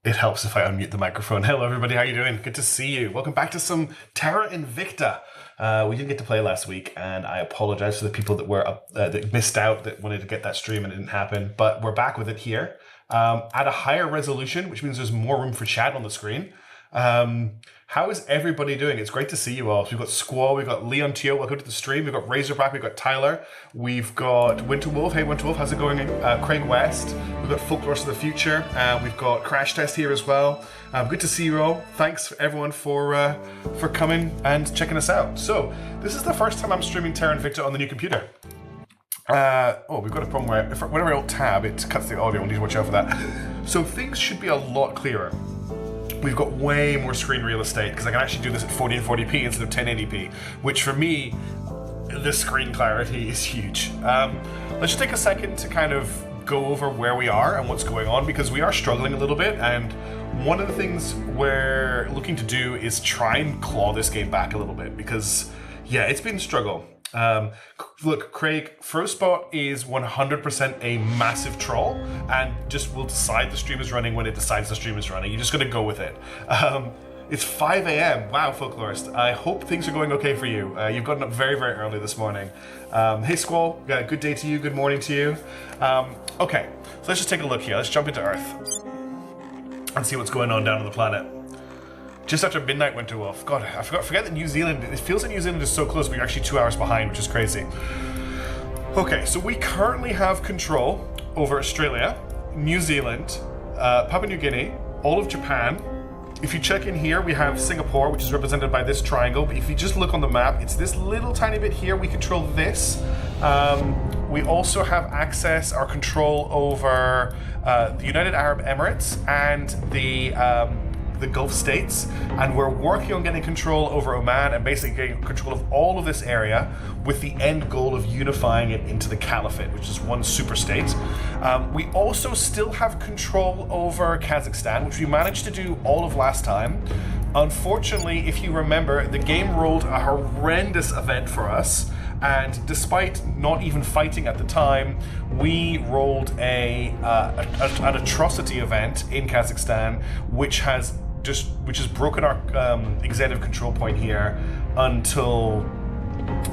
It helps if I unmute the microphone. Hello, everybody. How you doing? Good to see you. Welcome back to some Terra Invicta. We didn't get to play last week, and I apologize for the people that were that missed out, that wanted to get that stream and it didn't happen. But we're back with it here at a higher resolution, which means there's more room for chat on the screen. How is everybody doing? It's great to see you all. So we've got Squall, we've got Leon Teo, welcome to the stream. We've got Razorback, we've got Tyler, we've got Winterwolf. Hey Winterwolf, how's it going? Craig West, we've got Folklorist of the Future, we've got Crash Test here as well. Good to see you all. Thanks everyone for coming and checking us out. So this is the first time I'm streaming Terra Invicta on the new computer. We've got a problem where whenever I alt tab, it cuts the audio. We need to watch out for that. So things should be a lot clearer. We've got way more screen real estate because I can actually do this at 1440p instead of 1080p, which for me, the screen clarity is huge. Let's just take a second to kind of go over where we are and what's going on, because we are struggling a little bit, and one of the things we're looking to do is try and claw this game back a little bit, because yeah, it's been a struggle. Look, Craig, Frostbot is 100% a massive troll and just will decide the stream is running when it decides the stream is running. You just gotta go with it. It's 5 a.m. Wow, Folklorist. I hope things are going okay for you. You've gotten up very, very early this morning. Hey, Squall. Good day to you. Good morning to you. Okay, so let's just take a look here. Let's jump into Earth and see what's going on down on the planet. Just after midnight Winterwolf. God, I forget that New Zealand, it feels like New Zealand is so close, but you're actually 2 hours behind, which is crazy. Okay, so we currently have control over Australia, New Zealand, Papua New Guinea, all of Japan. If you check in here, we have Singapore, which is represented by this triangle, but if you just look on the map, it's this little tiny bit here. We control this. We also have access or control over the United Arab Emirates and the Gulf states, and we're working on getting control over Oman and basically getting control of all of this area with the end goal of unifying it into the Caliphate, which is one super state. We also still have control over Kazakhstan, which we managed to do all of last time. Unfortunately, if you remember, the game rolled a horrendous event for us, and despite not even fighting at the time, we rolled an atrocity event in Kazakhstan, which has broken our executive control point here until,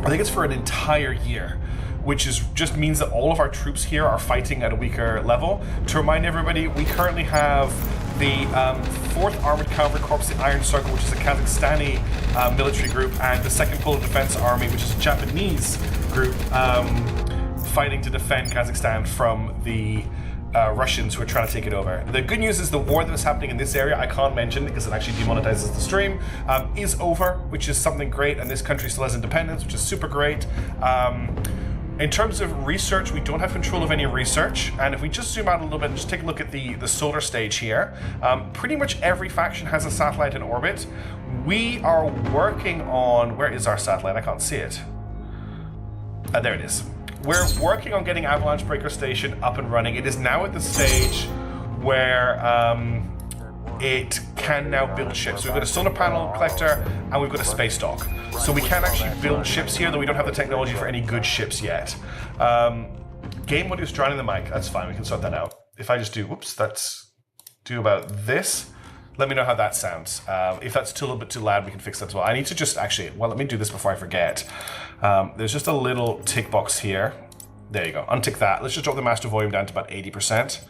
I think it's for an entire year, which just means that all of our troops here are fighting at a weaker level. To remind everybody, we currently have the 4th Armored Cavalry Corps, the Iron Circle, which is a Kazakhstani military group, and the 2nd Polar Defense Army, which is a Japanese group, fighting to defend Kazakhstan from the Russians who are trying to take it over. The good news is the war that is happening in this area, I can't mention because it actually demonetizes the stream, is over, which is something great, and this country still has independence, which is super great. In terms of research, we don't have control of any research, and if we just zoom out a little bit and just take a look at the solar stage here, pretty much every faction has a satellite in orbit. We are working on, where is our satellite? I can't see it. There it is. We're working on getting Avalanche Breaker Station up and running. It is now at the stage where it can now build ships. So we've got a solar panel collector and we've got a space dock. So we can actually build ships here, though we don't have the technology for any good ships yet. Game mode is drowning the mic. That's fine, we can sort that out. If I just do, do about this. Let me know how that sounds. If that's a little bit too loud, we can fix that as well. I need to just actually, let me do this before I forget. There's just a little tick box here. There you go, untick that. Let's just drop the master volume down to about 80%.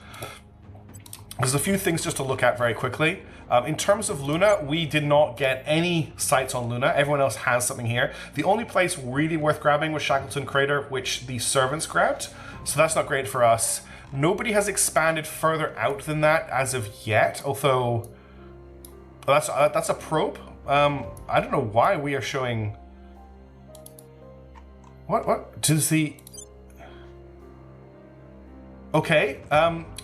There's a few things just to look at very quickly. In terms of Luna, we did not get any sites on Luna. Everyone else has something here. The only place really worth grabbing was Shackleton Crater, which the servants grabbed. So that's not great for us. Nobody has expanded further out than that as of yet, although that's a probe. I don't know why we are showing. What does the? Okay,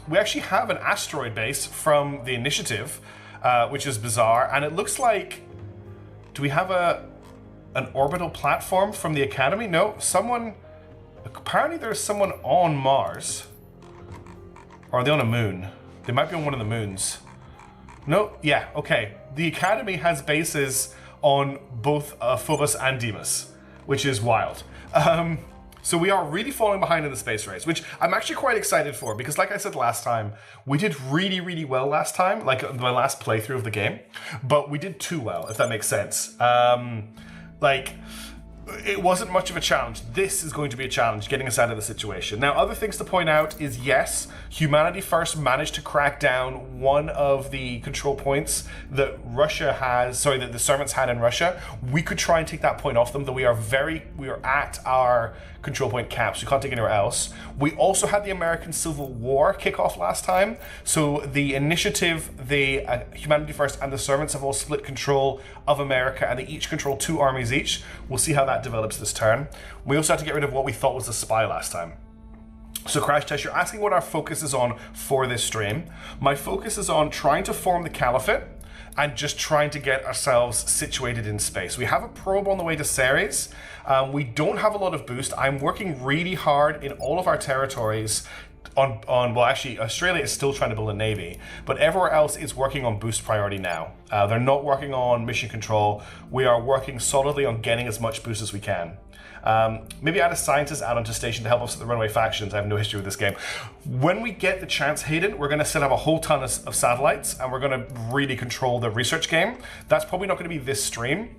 we actually have an asteroid base from the initiative, which is bizarre, and it looks like. Do we have an orbital platform from the Academy? No, someone. Apparently, there's someone on Mars, or are they on a moon? They might be on one of the moons. No, yeah, okay. The Academy has bases on both Phobos and Deimos, which is wild. So we are really falling behind in the space race, which I'm actually quite excited for because like I said last time, we did really, really well last time, like my last playthrough of the game, but we did too well, if that makes sense. It wasn't much of a challenge. This is going to be a challenge, getting us out of the situation. Now, other things to point out is, yes, Humanity First managed to crack down one of the control points that that the servants had in Russia. We could try and take that point off them, though we are at our control point caps. We can't take anywhere else. We also had the American Civil War kick off last time. So the initiative, the Humanity First and the servants have all split control of America, and they each control 2 armies each. We'll see how that develops this turn. We also had to get rid of what we thought was a spy last time. So Crash Test, you're asking what our focus is on for this stream. My focus is on trying to form the Caliphate and just trying to get ourselves situated in space. We have a probe on the way to Ceres. We don't have a lot of boost. I'm working really hard in all of our territories well, actually, Australia is still trying to build a navy, but everywhere else is working on boost priority now. They're not working on mission control. We are working solidly on getting as much boost as we can. Maybe add a scientist out onto station to help us with the runaway factions. I have no history with this game. When we get the chance, Hayden, we're going to set up a whole ton of satellites, and we're going to really control the research game. That's probably not going to be this stream.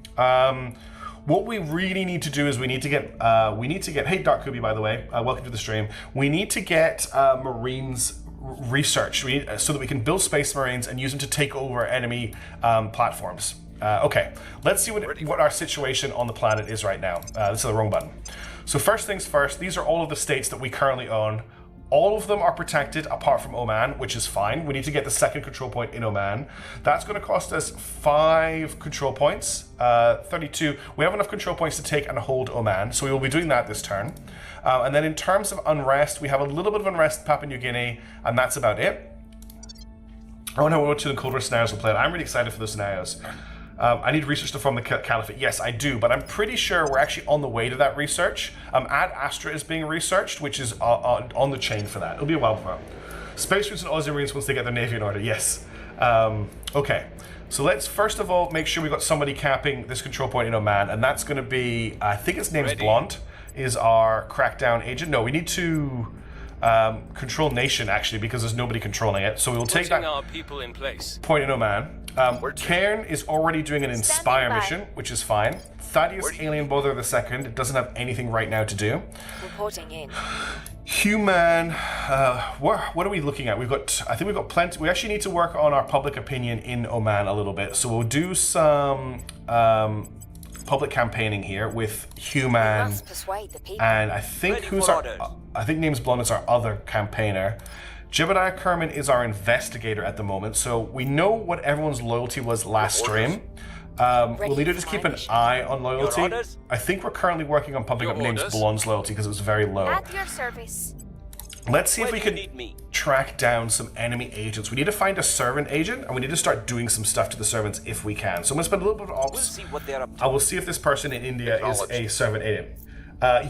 What we really need to do is we need to get, hey Dark Kubi, by the way, welcome to the stream. We need to get Marines research so that we can build Space Marines and use them to take over enemy platforms. Okay, let's see what our situation on the planet is right now. This is the wrong button. So first things first, these are all of the states that we currently own. All of them are protected apart from Oman, which is fine. We need to get the second control point in Oman. That's going to cost us 5 control points, 32. We have enough control points to take and hold Oman, so we will be doing that this turn. And then in terms of unrest, we have a little bit of unrest in Papua New Guinea, and that's about it. I wonder what two colder scenarios will play. I'm really excited for those scenarios. I need research to form the Caliphate. Yes, I do, but I'm pretty sure we're actually on the way to that research. Ad Astra is being researched, which is on the chain for that. It'll be a while before. Space Marines and Aussie Marines once they get their navy in order. Yes. Okay. So let's first of all make sure we've got somebody capping this control point in Oman, and that's going to be, I think its name's Blonde, is our crackdown agent. No, we need to control nation actually because there's nobody controlling it. So we will take that our people in place. Point in Oman. Cairn is already doing an Inspire mission, which is fine. Thaddeus Alien Bother II doesn't have anything right now to do. Reporting in. Human, what are we looking at? I think we've got plenty. We actually need to work on our public opinion in Oman a little bit. So we'll do some public campaigning here with Human, and I think I think name's Blonde is our other campaigner. Jebediah Kerman is our investigator at the moment, so we know what everyone's loyalty was last stream. We'll need to just keep an eye on loyalty. I think we're currently working on pumping up names Blonde's loyalty because it was very low. At your service. Let's see if we can track down some enemy agents. We need to find a servant agent, and we need to start doing some stuff to the servants if we can. So I'm going to spend a little bit of ops. I will see if this person in India is a servant agent.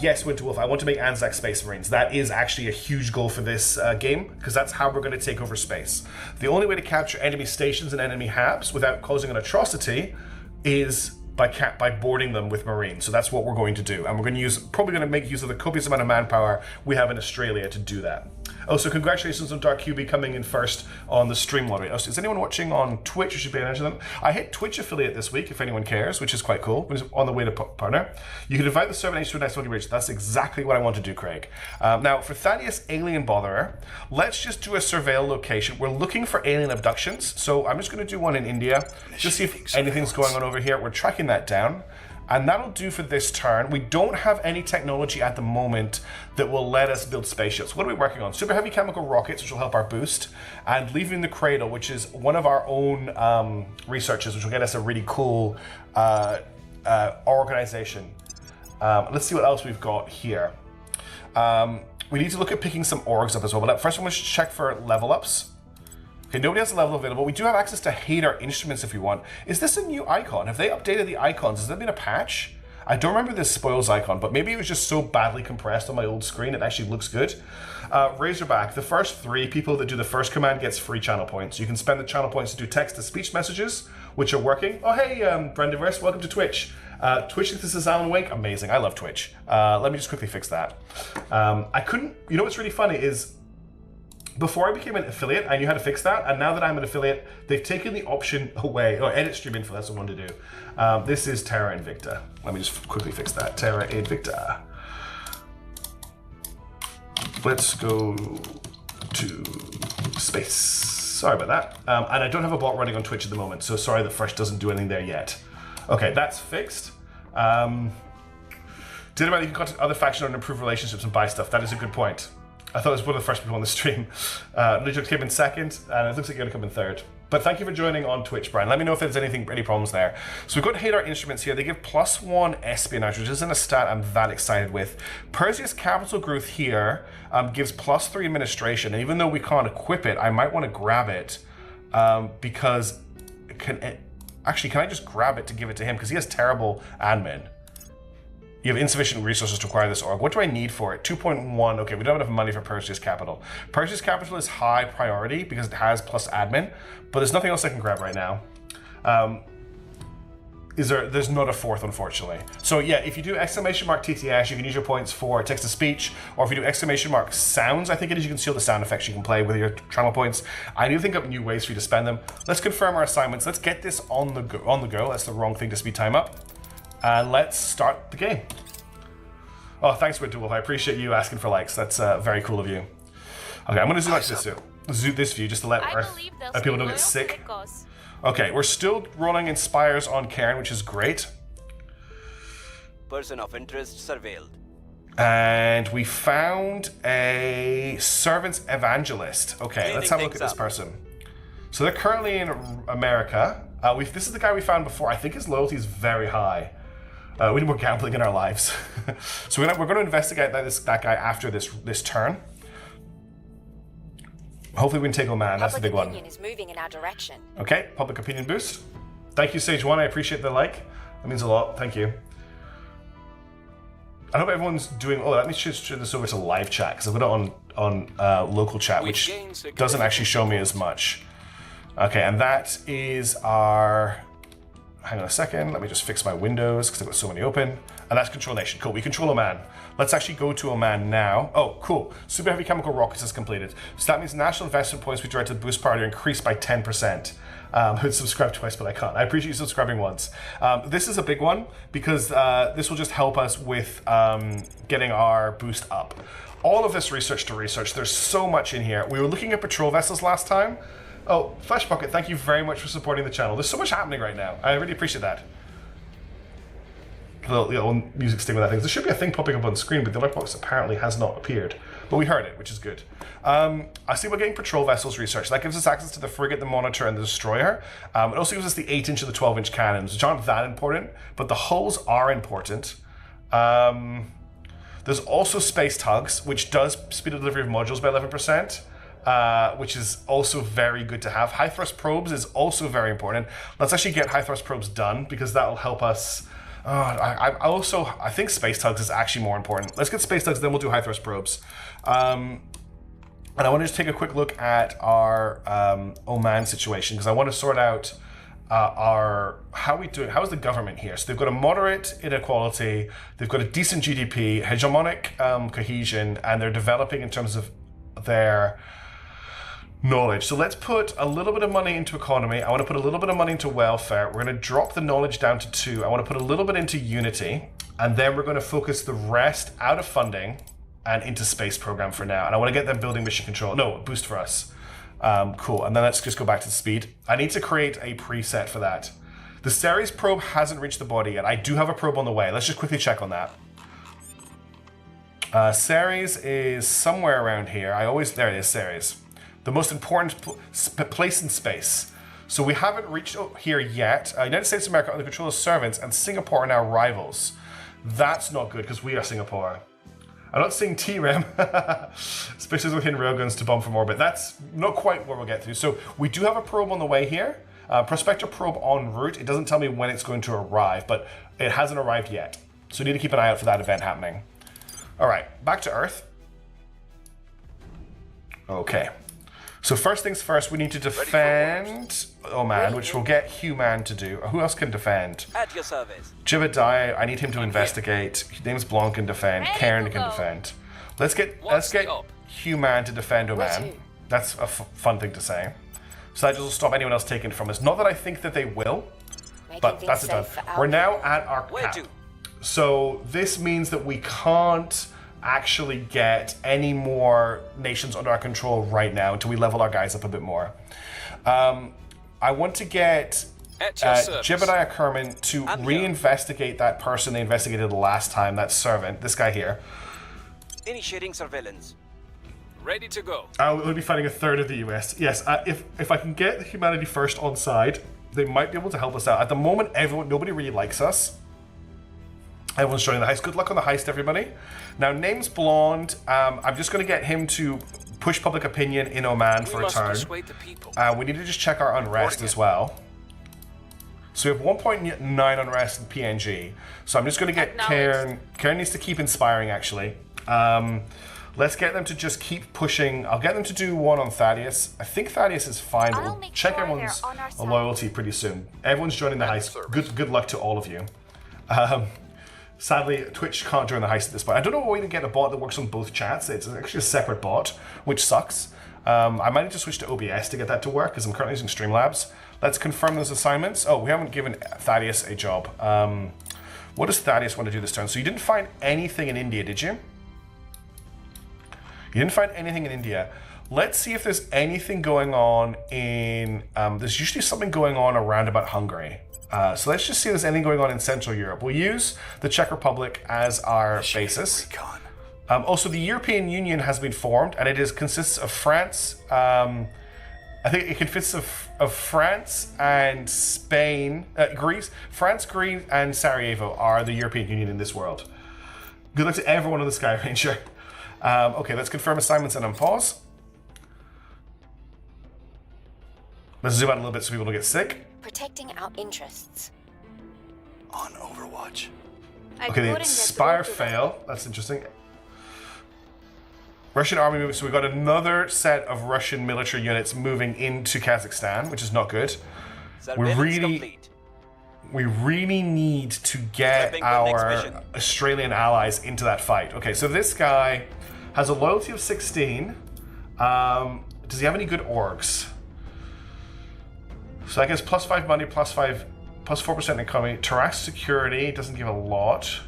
Yes, Winterwolf, I want to make Anzac Space Marines. That is actually a huge goal for this game, because that's how we're going to take over space. The only way to capture enemy stations and enemy HAPs without causing an atrocity is by boarding them with Marines. So that's what we're going to do. And we're going to probably going to make use of the copious amount of manpower we have in Australia to do that. Oh, so congratulations on Dark QB coming in first on the stream lottery. Oh, is anyone watching on Twitch? You should pay attention to them. I hit Twitch affiliate this week, if anyone cares, which is quite cool. It's on the way to partner. You can invite the servant agent to a next lottery reach. That's exactly what I want to do, Craig. Now, for Thaddeus Alien Botherer, let's just do a surveil location. We're looking for alien abductions, so I'm just going to do one in India. Just see if anything's going on over here. We're tracking that down. And that'll do for this turn. We don't have any technology at the moment that will let us build spaceships. What are we working on? Super heavy chemical rockets, which will help our boost, and leaving the cradle, which is one of our own researchers, which will get us a really cool organization. Let's see what else we've got here. We need to look at picking some orgs up as well. But first, I'm going to check for level ups. Okay, nobody has a level available. We do have access to Hadar instruments if we want. Is this a new icon? Have they updated the icons? Has there been a patch? I don't remember this spoils icon, but maybe it was just so badly compressed on my old screen it actually looks good. Razorback, the first 3 people that do the first command gets free channel points. You can spend the channel points to do text-to-speech messages, which are working. Oh, hey, Brendaverse, welcome to Twitch. Twitch thinks this is Alan Wake. Amazing. I love Twitch. Let me just quickly fix that. I couldn't... You know what's really funny is before I became an affiliate, I knew how to fix that. And now that I'm an affiliate, they've taken the option away. Oh, edit stream info. That's the one to do. This is Terra Invicta. Let me just quickly fix that. Terra Invicta. Let's go to space. Sorry about that. And I don't have a bot running on Twitch at the moment, so sorry that Fresh doesn't do anything there yet. Okay, that's fixed. Did about you can contact other factions and improve relationships and buy stuff. That is a good point. I thought it was one of the first people on the stream. Legit came in second, and it looks like you're gonna come in third. But thank you for joining on Twitch, Brian. Let me know if there's any problems there. So we've got Hadar Instruments here. They give +1 espionage, which isn't a stat I'm that excited with. Perseus Capital Growth here gives +3 administration, and even though we can't equip it, I might want to grab it because actually, can I just grab it to give it to him? Because he has terrible admin. You have insufficient resources to acquire this org. What do I need for it? 2.1. Okay, we don't have enough money for Perseus Capital. Perseus Capital is high priority because it has plus admin, but there's nothing else I can grab right now. There's not a fourth, unfortunately. So yeah, if you do !TTS, you can use your points for text-to-speech, or if you do !sounds, I think it is, you can see all the sound effects you can play with your channel points. I need to think up new ways for you to spend them. Let's confirm our assignments. Let's get this on the go. That's the wrong thing to speed time up. And let's start the game. Oh, thanks, Winter Wolf. I appreciate you asking for likes. That's very cool of you. Okay, I'm going to zoom out this view just to let people don't get sick. Okay, we're still rolling Inspires on Karen, which is great. Person of interest surveilled. And we found a Servant's Evangelist. Okay, let's have a look at this person. So they're currently in America. This is the guy we found before. I think his loyalty is very high. We need more gambling in our lives. So we're going to investigate that guy after this turn. Hopefully we can take Oman. That's the big one. Public opinion is moving in our direction. Okay, public opinion boost. Thank you, Sage One. I appreciate the like. That means a lot. Thank you. I hope everyone's doing. Oh, let me switch this over to live chat because I've got it on local chat, which doesn't actually show me as much. Okay, and that is our. Hang on a second, let me just fix my windows because I've got so many open. And that's Control Nation. Cool, we control Oman. Let's actually go to Oman now. Oh, cool. Super Heavy Chemical Rockets is completed. So that means national investment points we direct to the boost party are increased by 10%. I'd subscribe twice, but I can't. I appreciate you subscribing once. This is a big one because this will just help us with getting our boost up. All of this research to research, there's so much in here. We were looking at patrol vessels last time. Oh, Flash Pocket, thank you very much for supporting the channel. There's so much happening right now. I really appreciate that. The little music sting with that thing. There should be a thing popping up on the screen, but the alert box apparently has not appeared. But we heard it, which is good. I see we're getting patrol vessels research. That gives us access to the frigate, the monitor, and the destroyer. It also gives us the 8-inch and the 12-inch cannons, which aren't that important, but the hulls are important. There's also space tugs, which does speed the delivery of modules by 11%. Which is also very good to have. High thrust probes is also very important. Let's actually get high thrust probes done because that will help us. I think space tugs is actually more important. Let's get space tugs, then we'll do high thrust probes. And I want to just take a quick look at our Oman situation because I want to sort out how we do. How is the government here? So they've got a moderate inequality. They've got a decent GDP, hegemonic cohesion, and they're developing in terms of their knowledge. So let's put a little bit of money into economy. I want to put a little bit of money into welfare. We're going to drop the knowledge down to 2. I want to put a little bit into unity. And then we're going to focus the rest out of funding and into space program for now. And I want to get them building mission control. No, boost for us. Cool. And then let's just go back to the speed. I need to create a preset for that. The Ceres probe hasn't reached the body yet. I do have a probe on the way. Let's just quickly check on that. Ceres is somewhere around here. There it is, Ceres. The most important place in space. So we haven't reached here yet. United States of America under control of servants, and Singapore are now rivals. That's not good because we are Singapore. I'm not seeing T-Rem. Especially with hidden railguns to bomb from orbit. That's not quite where we'll get to. So we do have a probe on the way here. Prospector probe en route. It doesn't tell me when it's going to arrive, but it hasn't arrived yet. So we need to keep an eye out for that event happening. All right, back to Earth. Okay. So first things first, we need to defend Oman, which we'll get Human to do. Who else can defend? At your service. Jibediah, I need him to investigate. James Blanc can defend. Cairn can defend. Let's get Human to defend Oman. That's a fun thing to say. So that will stop anyone else taking it from us. Not that I think that they will, but that's it done. We're now at our cap. So this means that we can't actually get any more nations under our control right now until we level our guys up a bit more. I want to get Jebediah Kerman to reinvestigate that person they investigated last time, that servant, this guy here. Initiating surveillance. Ready to go. We'll be fighting a third of the US. Yes, if I can get humanity first on side, they might be able to help us out. At the moment, nobody really likes us. Everyone's joining the heist. Good luck on the heist, everybody. Now, name's Blonde. I'm just going to get him to push public opinion in Oman for a turn. We need to just check our unrest as well. So we have 1.9 unrest in PNG. So I'm just going to get Cairn. Cairn needs to keep inspiring, actually. Let's get them to just keep pushing. I'll get them to do one on Thaddeus. I think Thaddeus is fine, but we'll check everyone's loyalty pretty soon. Everyone's joining the heist. Good luck to all of you. Sadly, Twitch can't join the heist at this point. I don't know a way to get a bot that works on both chats. It's actually a separate bot, which sucks. I might need to switch to OBS to get that to work because I'm currently using Streamlabs. Let's confirm those assignments. Oh, we haven't given Thaddeus a job. What does Thaddeus want to do this turn? So you didn't find anything in India, did you? You didn't find anything in India. Let's see if there's anything going on in... there's usually something going on around about Hungary. So let's just see if there's anything going on in Central Europe. We'll use the Czech Republic as our basis. Also, the European Union has been formed, and it consists of France. I think it consists of France and Spain, Greece. France, Greece, and Sarajevo are the European Union in this world. Good luck to everyone on the Sky Ranger. Okay, let's confirm assignments and unpause. Let's zoom out a little bit so people don't get sick. Protecting our interests. On Overwatch. Okay, the Inspire fail. That's interesting. Russian army movement. So we've got another set of Russian military units moving into Kazakhstan, which is not good. We really need to get our Australian allies into that fight. Okay, so this guy has a loyalty of 16. Does he have any good orgs? So I guess +5 money, +5, +4% economy. Thorax security doesn't give a lot.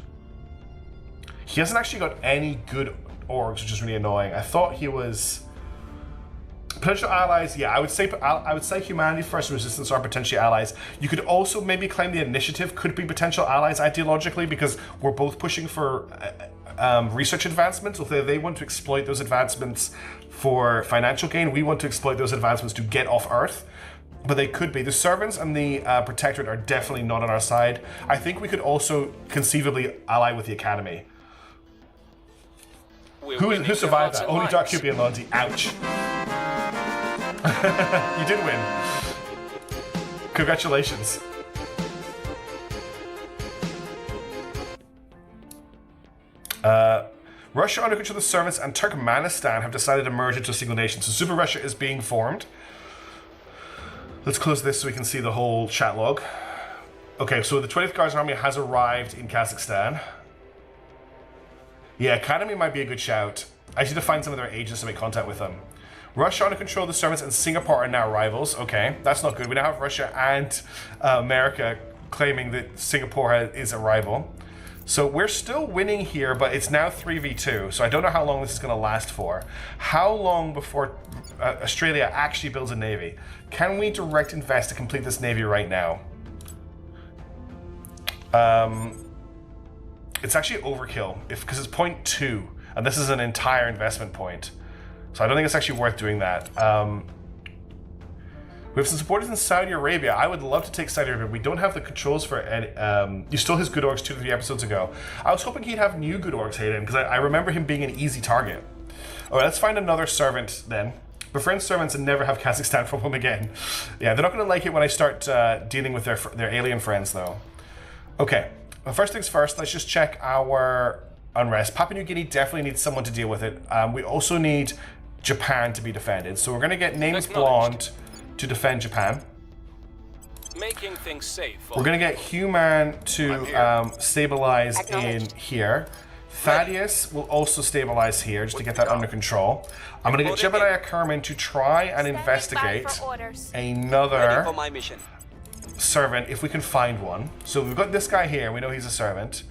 He hasn't actually got any good orgs, which is really annoying. I thought he was potential allies. Yeah, I would say humanity first, resistance are potentially allies. You could also maybe claim the initiative could be potential allies ideologically because we're both pushing for research advancements. If they want to exploit those advancements for financial gain, we want to exploit those advancements to get off Earth. But they could be. The servants and the protectorate are definitely not on our side. I think we could also conceivably ally with the academy. Who survived that? Only Dark Cupid and Lonzi. Ouch. You did win. Congratulations. Russia under control of the servants and Turkmenistan have decided to merge into a single nation. So Super Russia is being formed. Let's close this so we can see the whole chat log. Okay, so the 20th Guards Army has arrived in Kazakhstan. Yeah, Academy might be a good shout. I need to find some of their agents to make contact with them. Russia under control of the servants and Singapore are now rivals. Okay, that's not good. We now have Russia and America claiming that Singapore is a rival. So we're still winning here, but it's now 3v2. So I don't know how long this is going to last for. How long before Australia actually builds a navy? Can we direct invest to complete this navy right now? It's actually overkill because it's 0.2, and this is an entire investment point. So I don't think it's actually worth doing that. We have some supporters in Saudi Arabia. I would love to take Saudi Arabia. We don't have the controls for any. You stole his good orgs 2 to 3 episodes ago. I was hoping he'd have new good orgs, Hayden, because I remember him being an easy target. All right, let's find another servant then. Befriend servants and never have Kazakhstan from him again. Yeah, they're not going to like it when I start dealing with their alien friends, though. Okay, well, first things first, let's just check our unrest. Papua New Guinea definitely needs someone to deal with it. We also need Japan to be defended. So we're going to get Names Acknowledged. Blonde to defend Japan. Making things safe. We're going to get Human to stabilize in here. Thaddeus will also stabilize here just to get that under control. I'm going to get Jebediah Kerman to try and investigate Ready another for my mission. servant if we can find one. So we've got this guy here. We know he's a servant.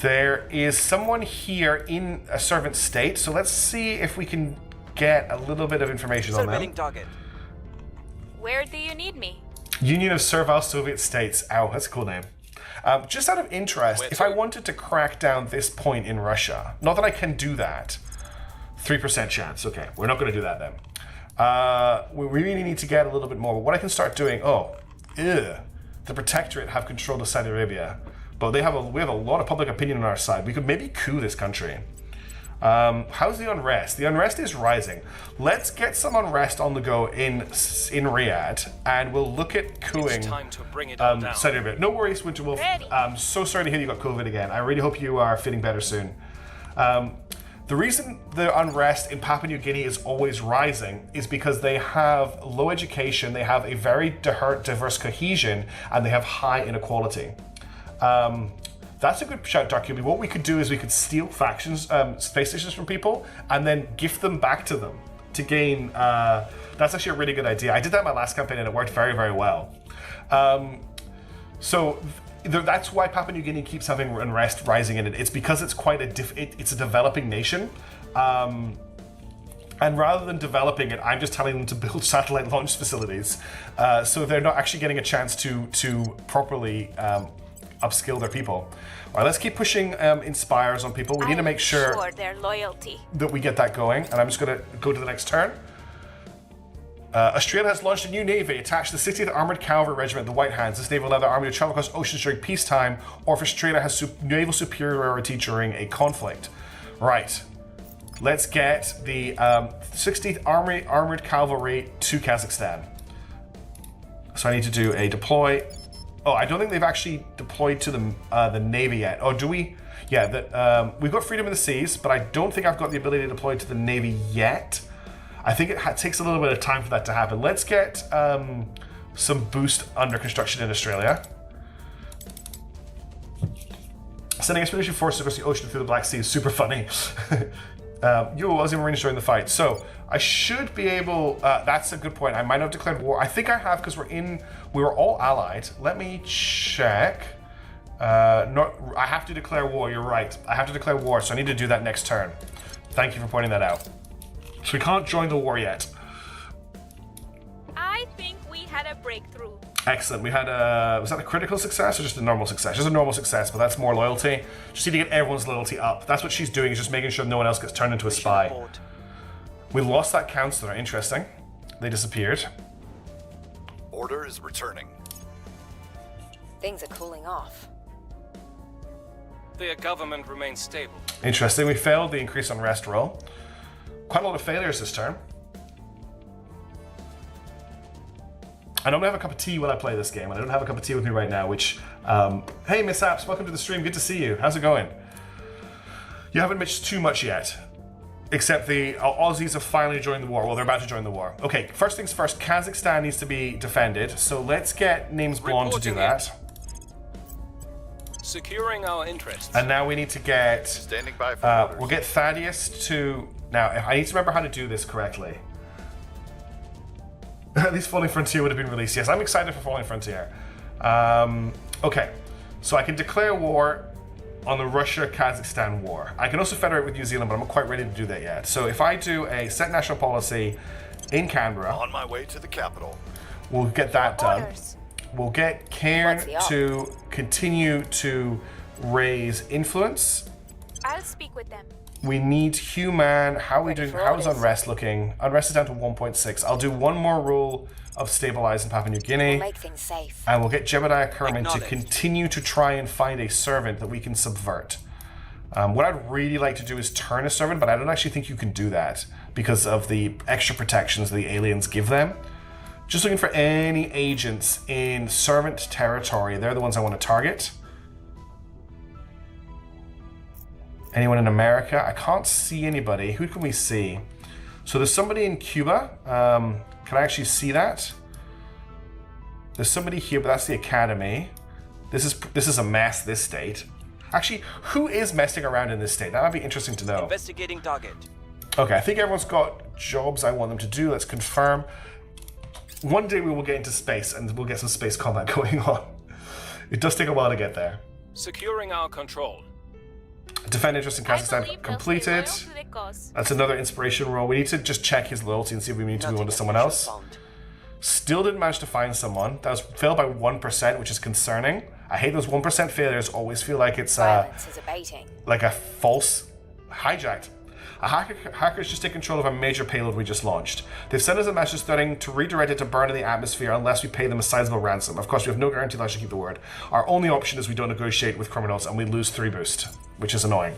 There is someone here in a servant state. So let's see if we can get a little bit of information on Surveilling them. target. Where do you need me? Union of Servile Soviet States. Ow, that's a cool name. Just out of interest, if I wanted to crack down this point in Russia, not that I can do that, 3% chance. Okay, we're not going to do that then. We really need to get a little bit more. But what I can start doing, the Protectorate have control of Saudi Arabia, but we have a lot of public opinion on our side. We could maybe coup this country. How's the unrest? The unrest is rising. Let's get some unrest on the go in Riyadh, and we'll look at cooing It's time to bring it all down. Saudi Arabia. No worries, Winter Wolf. Ready. I'm so sorry to hear you got COVID again. I really hope you are feeling better soon. The reason the unrest in Papua New Guinea is always rising is because they have low education, they have a very diverse cohesion, and they have high inequality. That's a good shout, Dark Cubie. What we could do is we could steal factions, space stations from people, and then gift them back to them to gain. That's actually a really good idea. I did that in my last campaign, and it worked very, very well. That's why Papua New Guinea keeps having unrest rising in it. It's because it's quite it's a developing nation. And rather than developing it, I'm just telling them to build satellite launch facilities. So they're not actually getting a chance to properly upskill their people. All right, let's keep pushing inspires on people. We need to make sure their loyalty. that we get that going. And I'm just going to go to the next turn. Australia has launched a new navy attached to the 60th Armoured Cavalry Regiment, the White Hands. This navy will allow the army to travel across oceans during peacetime, or if Australia has naval superiority during a conflict. Right. Let's get the 60th Armoured Cavalry to Kazakhstan. So I need to do a deploy. Oh, I don't think they've actually deployed to the Navy yet. Oh, do we? Yeah, we've got Freedom in the Seas, but I don't think I've got the ability to deploy to the Navy yet. I think it takes a little bit of time for that to happen. Let's get some boost under construction in Australia. Sending expedition forces across the ocean through the Black Sea is super funny. Aussie Marines joined the fight. So I should be able, that's a good point. I might have declared war. I think I have because we were all allied. Let me check. I have to declare war, you're right. I have to declare war, so I need to do that next turn. Thank you for pointing that out. So we can't join the war yet. I think we had a breakthrough. Excellent. We had was that a critical success or just a normal success? Just a normal success, but that's more loyalty. Just need to get everyone's loyalty up. That's what she's doing, is just making sure no one else gets turned into a spy. Report. We lost that counselor. Interesting. They disappeared. Order is returning. Things are cooling off. The government remains stable. Interesting. We failed the increase on rest roll. Quite a lot of failures this turn. I normally have a cup of tea when I play this game, and I don't have a cup of tea with me right now, which, hey Mishaps, welcome to the stream, good to see you. How's it going? You haven't missed too much yet, except the Aussies have finally joined the war. Well, they're about to join the war. Okay, first things first, Kazakhstan needs to be defended, so let's get Names Blonde to do that. Securing our interests. And now we need to get, Standing by for orders. we'll get Thaddeus to, now I need to remember how to do this correctly. At least Falling Frontier would have been released. Yes, I'm excited for Falling Frontier. Okay, so I can declare war on the Russia-Kazakhstan war. I can also federate with New Zealand, but I'm not quite ready to do that yet. So if I do a set national policy in Canberra, On my way to the capital. we'll get that done. Orders. We'll get Cairn What's the op? to continue to raise influence. I'll speak with them. We need Human. How are we doing? for How is orders. Unrest looking? Unrest is down to 1.6. I'll do one more rule of stabilize in Papua New Guinea. Make things safe. And we'll get Jebediah Kerman to Acknowledged. continue to try and find a servant that we can subvert. What I'd really like to do is turn a servant, but I don't actually think you can do that because of the extra protections the aliens give them. Just looking for any agents in servant territory. They're the ones I want to target. Anyone in America? I can't see anybody. Who can we see? So there's somebody in Cuba. Can I actually see that? There's somebody here, but that's the academy. This is a mess, this state. Actually, who is messing around in this state? That might be interesting to know. Investigating target. Okay, I think everyone's got jobs I want them to do. Let's confirm. One day we will get into space and we'll get some space combat going on. It does take a while to get there. Securing our control. Defend interest in I Kazakhstan believe they'll completed. stay loyal to the cause. That's another inspiration roll. We need to just check his loyalty and see if we need to move on to someone else. Still didn't manage to find someone. That was failed by 1%, which is concerning. I hate those 1% failures. Always feel like it's Violence is abating. like a false hijacked. Hackers just take control of a major payload we just launched. They've sent us a message threatening to redirect it to burn in the atmosphere unless we pay them a sizable ransom. Of course, we have no guarantee they'll actually keep the word. Our only option is we don't negotiate with criminals and we lose 3 boost, which is annoying.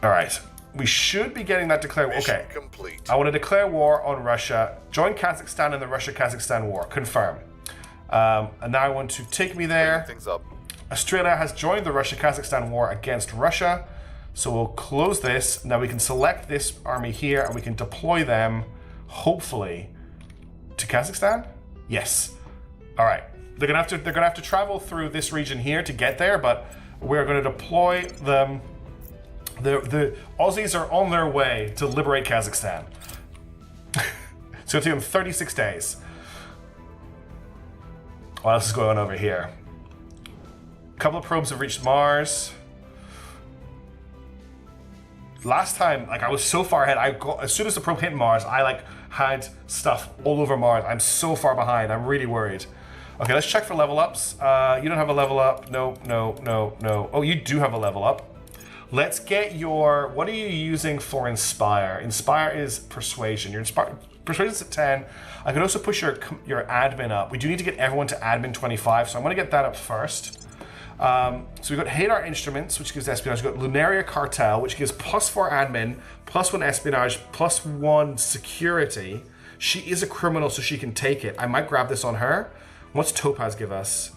All right. We should be getting that declared. Mission Okay. complete. I want to declare war on Russia. Join Kazakhstan in the Russia-Kazakhstan war. Confirm. And now I want to take me there. Things up. Australia has joined the Russia-Kazakhstan war against Russia. So we'll close this. Now we can select this army here and we can deploy them, hopefully, to Kazakhstan? Yes. All right. They're gonna have to travel through this region here to get there, but we're gonna deploy them. The Aussies are on their way to liberate Kazakhstan. So it'll take them 36 days. What else is going on over here? A couple of probes have reached Mars. Last time, like I was so far ahead, as soon as the probe hit Mars, I had stuff all over Mars. I'm so far behind. I'm really worried. Okay, let's check for level ups. You don't have a level up. No. Oh, you do have a level up. Let's get your, what are you using for Inspire? Inspire is Persuasion. Your Persuasion's at 10. I could also push your admin up. We do need to get everyone to admin 25, so I'm gonna get that up first. So we've got Hadar Instruments, which gives espionage. We've got Lunaria Cartel, which gives +4 admin, +1 espionage, +1 security. She is a criminal, so she can take it. I might grab this on her. What's Topaz give us?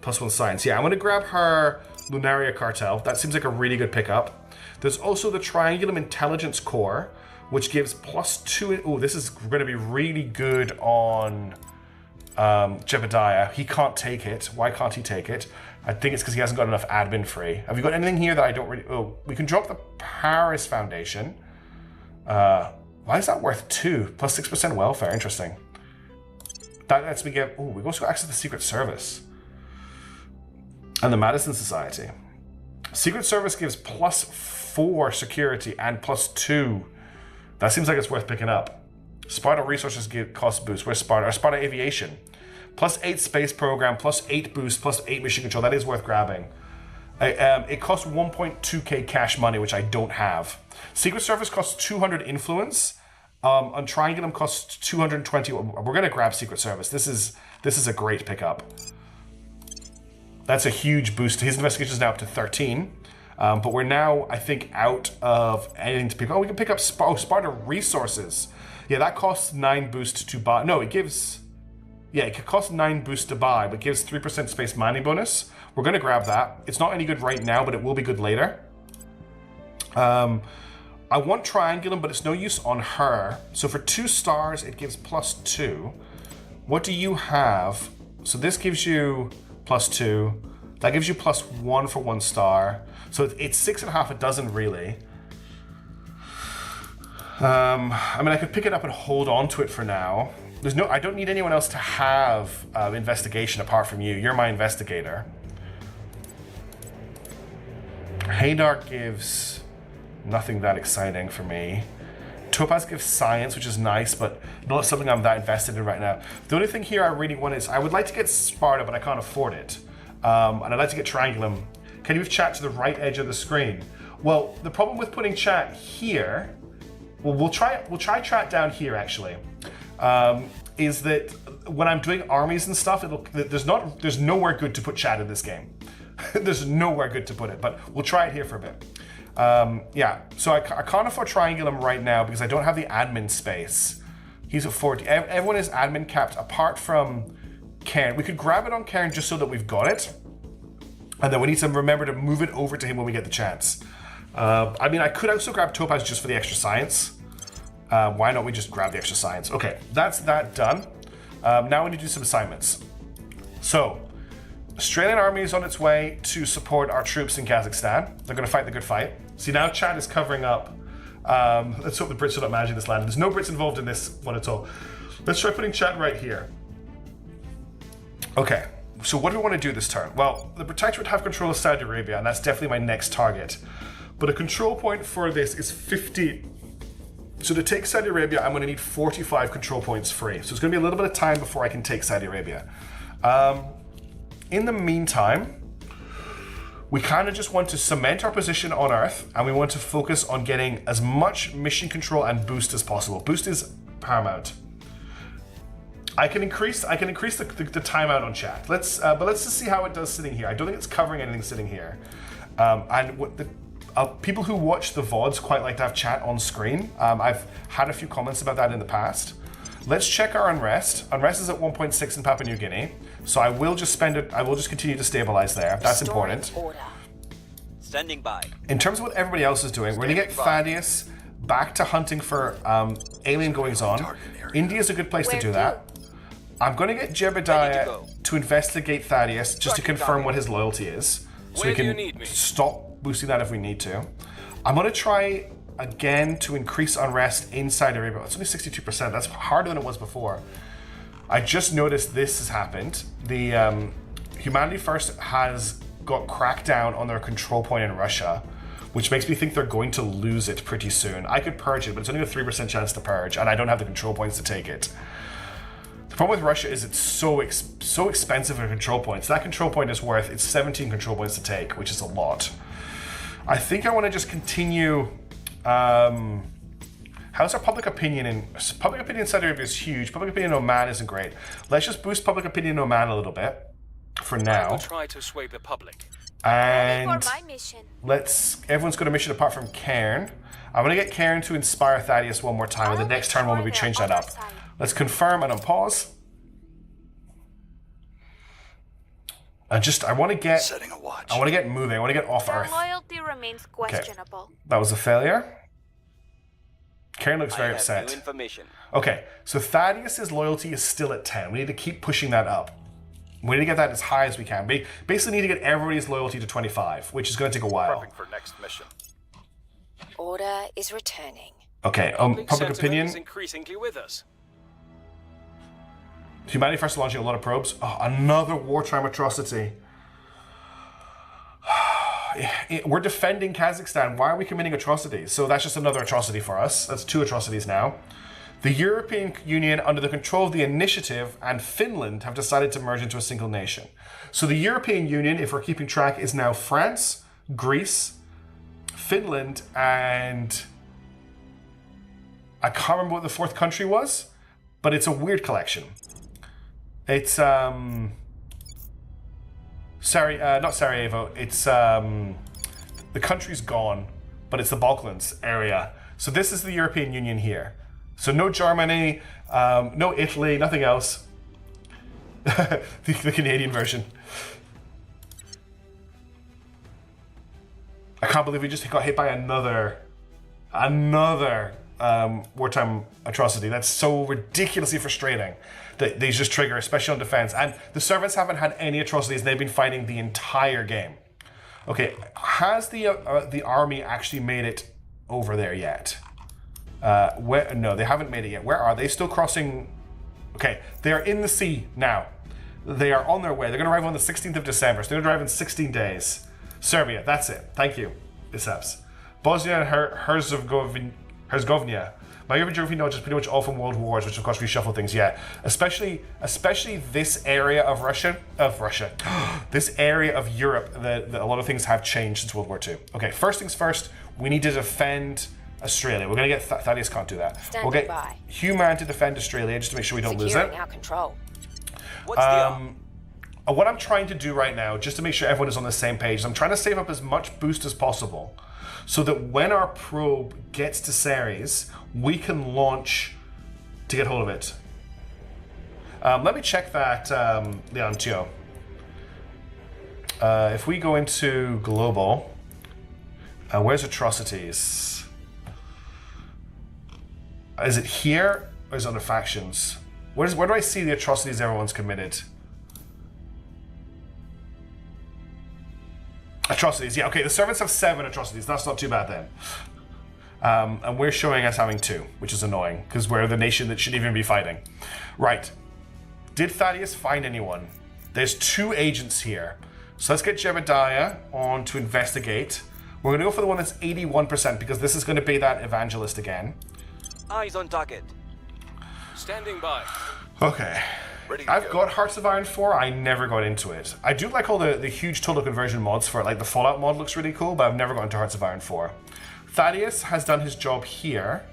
+1 science. Yeah, I'm gonna grab her Lunaria Cartel. That seems like a really good pickup. There's also the Triangulum Intelligence Core, which gives +2. Oh, this is gonna be really good on Jebediah. He can't take it. Why can't he take it? I think it's because he hasn't got enough admin free. Have you got anything here that I don't really... Oh, we can drop the Paris Foundation. Why is that worth 2? +6% welfare. Interesting. That lets me get... Oh, we've also got access to the Secret Service. And the Madison Society. Secret Service gives +4 security and +2. That seems like it's worth picking up. Sparta Resources give cost boost. Where's Sparta? Sparta Aviation. +8 space program, +8 boost, +8 mission control. That is worth grabbing. It costs 1.2k cash money, which I don't have. Secret Service costs 200 influence. On Triangulum costs 220. We're gonna grab Secret Service. This is a great pickup. That's a huge boost. His investigation is now up to 13. But we're now, I think, out of anything to pick up. Oh, we can pick up Sparta Resources. Yeah, that costs 9 boost to buy. No, it gives... Yeah, it could cost 9 boost to buy, but gives 3% space mining bonus. We're going to grab that. It's not any good right now, but it will be good later. I want Triangulum, but it's no use on her. So for 2 stars, it gives +2. What do you have? So this gives you +2. That gives you +1 for 1 star. So it's 6.5 a dozen, really. I mean, I could pick it up and hold on to it for now. I don't need anyone else to have investigation apart from you. You're my investigator. Hadar gives nothing that exciting for me. Topaz gives science, which is nice, but not something I'm that invested in right now. The only thing here I really want is, I would like to get Sparta, but I can't afford it. And I'd like to get Triangulum. Can you move chat to the right edge of the screen? Well, the problem with putting chat here, well, we'll try chat down here actually. Is that when I'm doing armies and stuff, there's nowhere good to put chat in this game. There's nowhere good to put it, but we'll try it here for a bit. Yeah, so I can't afford Triangulum right now because I don't have the admin space. He's at 40. Everyone is admin capped apart from Cairn. We could grab it on Cairn just so that we've got it. And then we need to remember to move it over to him when we get the chance. I mean, I could also grab Topaz just for the extra science. Why don't we just grab the extra science? Okay, that's that done. Now we need to do some assignments. So, Australian army is on its way to support our troops in Kazakhstan. They're going to fight the good fight. See, now Chad is covering up. Let's hope the Brits are not managing this land. There's no Brits involved in this one at all. Let's try putting Chad right here. Okay, so what do we want to do this turn? Well, the Protectorate have control of Saudi Arabia, and that's definitely my next target. But a control point for this is 50. So to take Saudi Arabia, I'm going to need 45 control points free. So it's going to be a little bit of time before I can take Saudi Arabia. In the meantime, we kind of just want to cement our position on Earth, and we want to focus on getting as much mission control and boost as possible. Boost is paramount. I can increase the timeout on chat. But let's just see how it does sitting here. I don't think it's covering anything sitting here. And what the people who watch the VODs quite like to have chat on screen. I've had a few comments about that in the past. Let's check our unrest. Unrest is at 1.6 in Papua New Guinea. So I will just spend it. I will just continue to stabilize there. That's important. Order. Standing by. In terms of what everybody else is doing, we're gonna get Thaddeus back to hunting for alien goings on. India is a good place to do that. I'm gonna get Jebediah to investigate Thaddeus just to confirm what his loyalty is, so we can stop boosting that if we need to. I'm gonna try again to increase unrest inside Arabia. It's only 62%. That's harder than it was before. I just noticed this has happened. The Humanity First has got cracked down on their control point in Russia, which makes me think they're going to lose it pretty soon. I could purge it, but it's only a 3% chance to purge, and I don't have the control points to take it. The problem with Russia is it's so expensive for control points. That control point is worth, it's 17 control points to take, which is a lot. I think I want to just continue. How's our public opinion in Saudi Arabia is huge. Public opinion in Oman isn't great. Let's just boost public opinion in Oman a little bit for now. I will try to sway the public. And For my mission. everyone's got a mission apart from Cairn. I'm gonna get Cairn to inspire Thaddeus one more time, and the next turn we'll maybe change that up. Let's confirm and unpause. I want to get Setting a watch. I want to get moving. I want to get off Their Earth. loyalty remains questionable. That was a failure. Karen looks very I have upset. new information. Okay, so Thaddeus's loyalty is still at 10. We need to keep pushing that up. We need to get that as high as we can. We basically need to get everybody's loyalty to 25, which is going to take a while. Prepping for next mission. Order is returning. Okay, public sentiment opinion. is increasingly with us. Humanity First is launching a lot of probes. Oh, another wartime atrocity. We're defending Kazakhstan. Why are we committing atrocities? So that's just another atrocity for us. That's 2 atrocities now. The European Union, under the control of the Initiative, and Finland have decided to merge into a single nation. So the European Union, if we're keeping track, is now France, Greece, Finland, and I can't remember what the 4th country was, but it's a weird collection. It's not Sarajevo. It's the country's gone, but it's the Balkans area. So this is the European Union here. So no Germany, no Italy, nothing else. the Canadian version. I can't believe we just got hit by another wartime atrocity. That's so ridiculously frustrating that these just trigger, especially on defense. And the servants haven't had any atrocities. They've been fighting the entire game. Okay, has the army actually made it over there yet? No, they haven't made it yet. Where are they? Still crossing? Okay, they are in the sea now. They are on their way. They're going to arrive on the 16th of December. So they're going to arrive in 16 days. Serbia, that's it. Thank you, Biceps. Bosnia and Herzegovina. My favorite geography knowledge is pretty much all from world wars, which of course reshuffle things. Yeah, especially this area of Russia. This area of Europe. That a lot of things have changed since World War II. Okay, first things first. We need to defend Australia. We're gonna get Thaddeus can't do that. Standing we'll get by. Human to defend Australia just to make sure we don't lose Securing it. our control. What's the What I'm trying to do right now, just to make sure everyone is on the same page, is I'm trying to save up as much boost as possible so that when our probe gets to Ceres, we can launch to get hold of it. Let me check that, Leontio. If we go into global, Where's atrocities? Is it here or is it under factions? Where do I see the atrocities everyone's committed? Atrocities, yeah, okay, the servants have 7 atrocities. That's not too bad then. And we're showing us having 2, which is annoying, because we're the nation that shouldn't even be fighting. Right. Did Thaddeus find anyone? There's 2 agents here. So let's get Jebediah on to investigate. We're going to go for the one that's 81%, because this is going to be that evangelist again. Eyes on target. Standing by. Okay. Ready to I've go. got Hearts of Iron 4. I never got into it. I do like all the huge total conversion mods for it. Like the Fallout mod looks really cool, but I've never got into Hearts of Iron 4. Thaddeus has done his job here.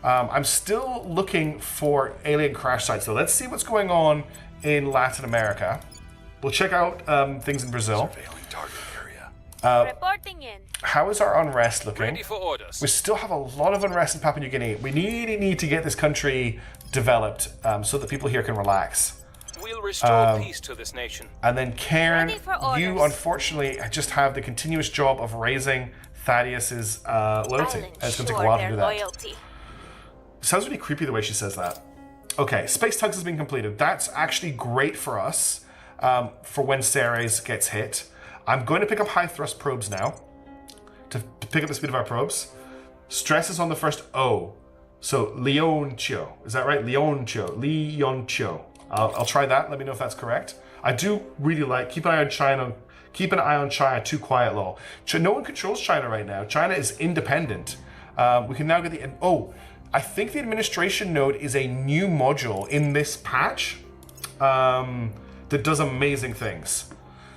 I'm still looking for alien crash sites, though. Let's see what's going on in Latin America. We'll check out things in Brazil. Surveilling target area. Reporting in. How is our unrest looking? Ready for orders. We still have a lot of unrest in Papua New Guinea. We need to get this country developed so that people here can relax. We'll restore peace to this nation. And then Cairn, Ready for orders. you unfortunately just have the continuous job of raising Thaddeus's loyalty. I'll And it's going to take a ensure while to their do that. loyalty. Sounds really creepy the way she says that. Okay, Space Tugs has been completed. That's actually great for us for when Ceres gets hit. I'm going to pick up high thrust probes now to pick up the speed of our probes. Stress is on the first O. So Leoncio. Is that right? Leoncio. I'll try that. Let me know if that's correct. I do really like keep an eye on China. Keep an eye on China. Too quiet, lol. No one controls China right now. China is independent. We can now get the I think the administration node is a new module in this patch that does amazing things.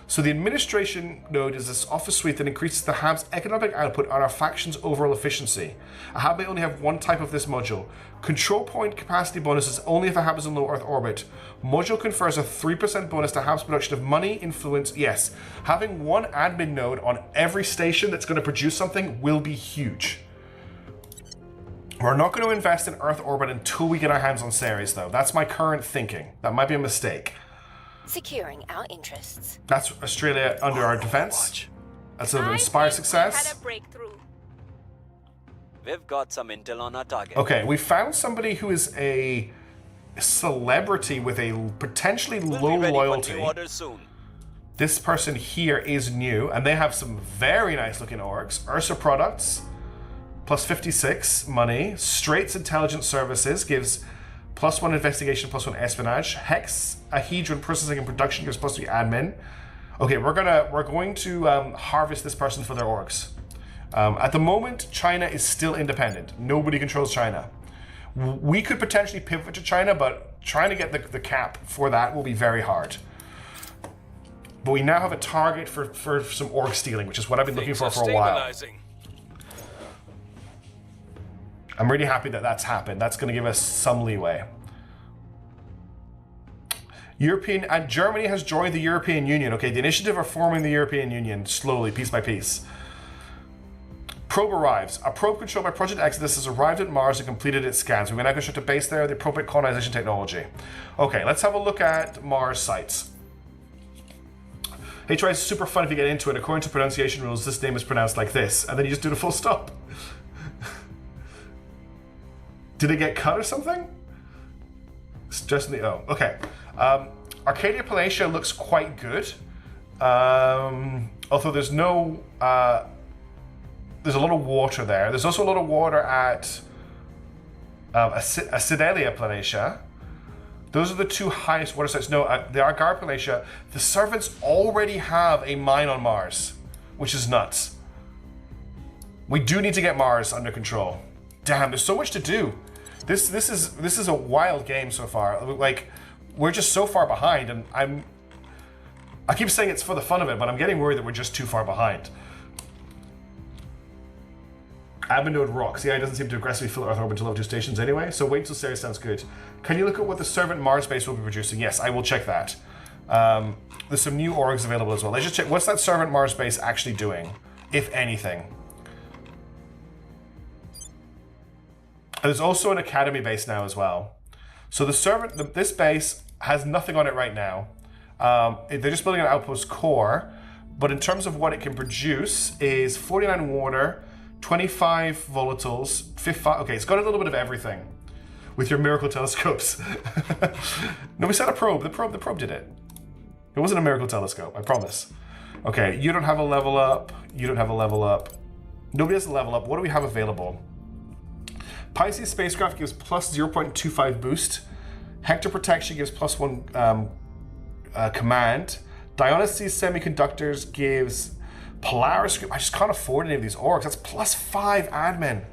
So the administration node is this office suite that increases the hub's economic output and our faction's overall efficiency. A hub may only have one type of this module. Control point capacity bonuses only if a hub is in low Earth orbit. Module confers a 3% bonus to hub's production of money, influence. Yes, having one admin node on every station that's going to produce something will be huge. We're not going to invest in Earth orbit until we get our hands on Ceres, though. That's my current thinking. That might be a mistake. Securing our interests. That's Australia under our defense. That's an Inspire I think we success. had a breakthrough. We've got some intel on our target. Okay, we found somebody who is a celebrity with a potentially We'll low be ready loyalty. for new orders soon. This person here is new, and they have some very nice looking orgs. Ursa Products, plus 56 money. Straits Intelligence Services gives +1 investigation, +1 espionage. Hex Ahedron Processing and Production gives +3 admin. Okay, we're going to harvest this person for their orgs. At the moment, China is still independent. Nobody controls China. We could potentially pivot to China, but trying to get the cap for that will be very hard. But we now have a target for some org stealing, which is what I've been looking Things for are a while. stabilizing. I'm really happy that that's happened. That's going to give us some leeway. Germany has joined the European Union. Okay, the initiative are forming the European Union slowly, piece by piece. Probe arrives. A probe controlled by Project Exodus has arrived at Mars and completed its scans. We may now construct a base there, the appropriate colonization technology. Okay, let's have a look at Mars sites. HY is super fun if you get into it. According to pronunciation rules, this name is pronounced like this, and then you just do the full stop. Did it get cut or something? It's just in the O. Okay. Arcadia Palatia looks quite good. Although there's no... there's a lot of water there. There's also a lot of water at Acidalia Planatia. Those are the 2 highest water sites. No, the Argar Planatia. The servants already have a mine on Mars, which is nuts. We do need to get Mars under control. Damn, there's so much to do. This is a wild game so far. Like, we're just so far behind, and I keep saying it's for the fun of it, but I'm getting worried that we're just too far behind. Admin node rocks. Yeah, it doesn't seem to aggressively fill Earth orbit to level 2 stations anyway, so wait until Ceres sounds good. Can you look at what the servant Mars base will be producing? Yes, I will check that. There's some new orgs available as well. Let's just check. What's that servant Mars base actually doing, if anything? There's also an academy base now as well. So the servant, this base has nothing on it right now. They're just building an outpost core. But in terms of what it can produce is 49 water, 25 volatiles, 55. Okay, it's got a little bit of everything with your miracle telescopes. No, we set a probe. The probe did it. It wasn't a miracle telescope, I promise. Okay, you don't have a level up. You don't have a level up. Nobody has a level up. What do we have available? Pisces spacecraft gives plus 0.25 boost. Hector protection gives plus 1 command. Dionysus semiconductors gives Polaris group. I just can't afford any of these orgs. That's plus 5 admin.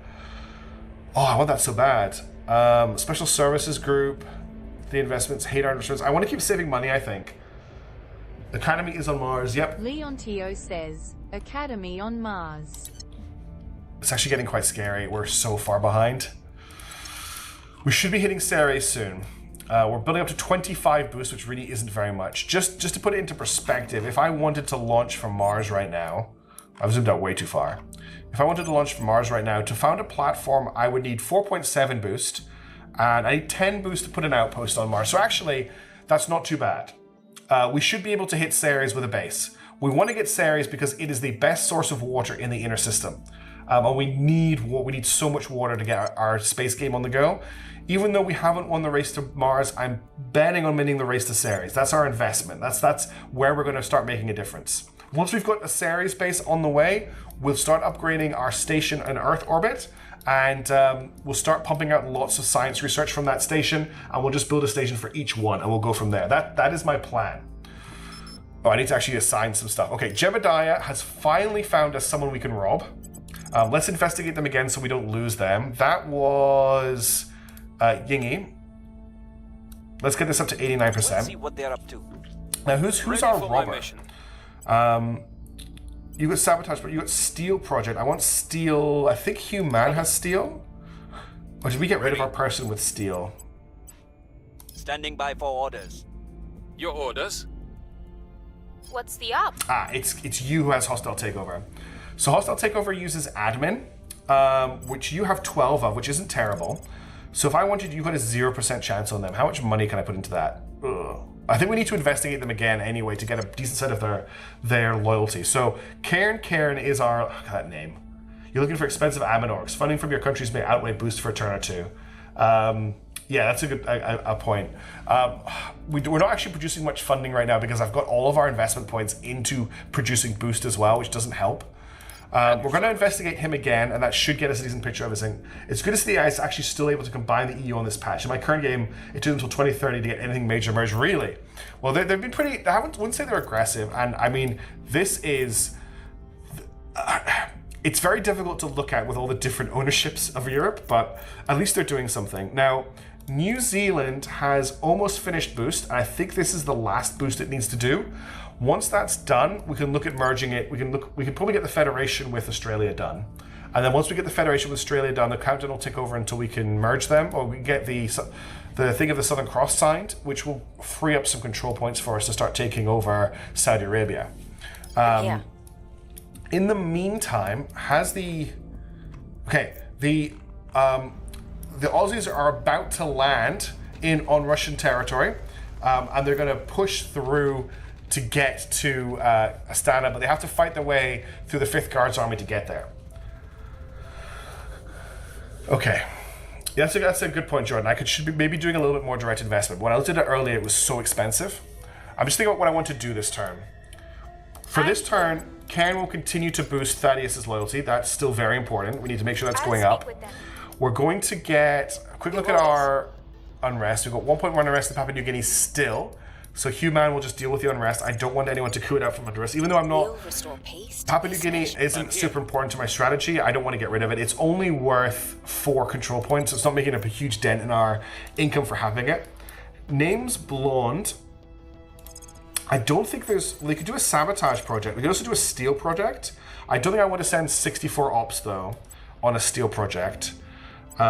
Oh, I want that so bad. Special services group. The investments, Hadar insurance. I want to keep saving money, I think. Academy is on Mars. Yep. Leontio says, Academy on Mars. It's actually getting quite scary. We're so far behind. We should be hitting Ceres soon. We're building up to 25 boosts, which really isn't very much. Just to put it into perspective, if I wanted to launch from Mars right now, I've zoomed out way too far. If I wanted to launch from Mars right now, to found a platform, I would need 4.7 boost, and I need 10 boost to put an outpost on Mars. So actually, that's not too bad. We should be able to hit Ceres with a base. We want to get Ceres because it is the best source of water in the inner system. And we need so much water to get our space game on the go. Even though we haven't won the race to Mars, I'm betting on winning the race to Ceres. That's our investment. That's where we're going to start making a difference. Once we've got a Ceres base on the way, we'll start upgrading our station in Earth orbit, and we'll start pumping out lots of science research from that station, and we'll just build a station for each one, and we'll go from there. That is my plan. Oh, I need to actually assign some stuff. Okay, Jebediah has finally found us someone we can rob. Let's investigate them again so we don't lose them. That was Yingy. Let's get this up to 89%. Let's see what they're up to. Now, who's Ready our for my robber? mission. You got Sabotage, but you got Steel Project. I want Steel. I think Human has Steel. Or did we get rid of our person with Steel? Standing by for orders. Your orders? What's the up? It's you who has Hostile Takeover. So Hostile Takeover uses Admin, which you have 12 of, which isn't terrible. So if I wanted, you've got a 0% chance on them. How much money can I put into that? Ugh. I think we need to investigate them again anyway to get a decent set of their loyalty. So Cairn is our, that name. You're looking for expensive admin orgs. Funding from your countries may outweigh boost for a turn or two. Yeah, that's a good point. We're not actually producing much funding right now because I've got all of our investment points into producing boost as well, which doesn't help. We're going to investigate him again, and that should get us a decent picture of everything. It's good to see the guys actually still able to combine the EU on this patch. In my current game, it took until 2030 to get anything major merged. Really? Well, they've been pretty. Wouldn't say they're aggressive, and I mean, this is. It's very difficult to look at with all the different ownerships of Europe, but at least they're doing something. Now, New Zealand has almost finished boost, and I think this is the last boost it needs to do. Once that's done, we can look at merging it. We can probably get the Federation with Australia done. And then once we get the Federation with Australia done, the countdown will tick over until we can merge them, or we can get the thing of the Southern Cross signed, which will free up some control points for us to start taking over Saudi Arabia. Yeah. In the meantime, the Aussies are about to land on Russian territory, and they're going to push through to get to Astana, but they have to fight their way through the 5th Guards Army to get there. Okay. Yeah, that's a good point, Jordan. I should be maybe doing a little bit more direct investment. When I looked at it earlier, it was so expensive. I'm just thinking about what I want to do this turn. For this turn, Karen will continue to boost Thaddeus's loyalty. That's still very important. We need to make sure that's going up. We're going to get a quick look at our unrest. We've got 1.1 unrest in Papua New Guinea still. So Human will just deal with the unrest. I don't want anyone to coup it out from under us, even though I'm not. We'll restore peace to Papua New this Guinea nation. isn't super important to my strategy. I don't want to get rid of it. It's only worth 4 control points. It's not making up a huge dent in our income for having it. Name's Blonde. I don't think they could do a sabotage project. We could also do a steel project. I don't think I want to send 64 ops though on a steel project. They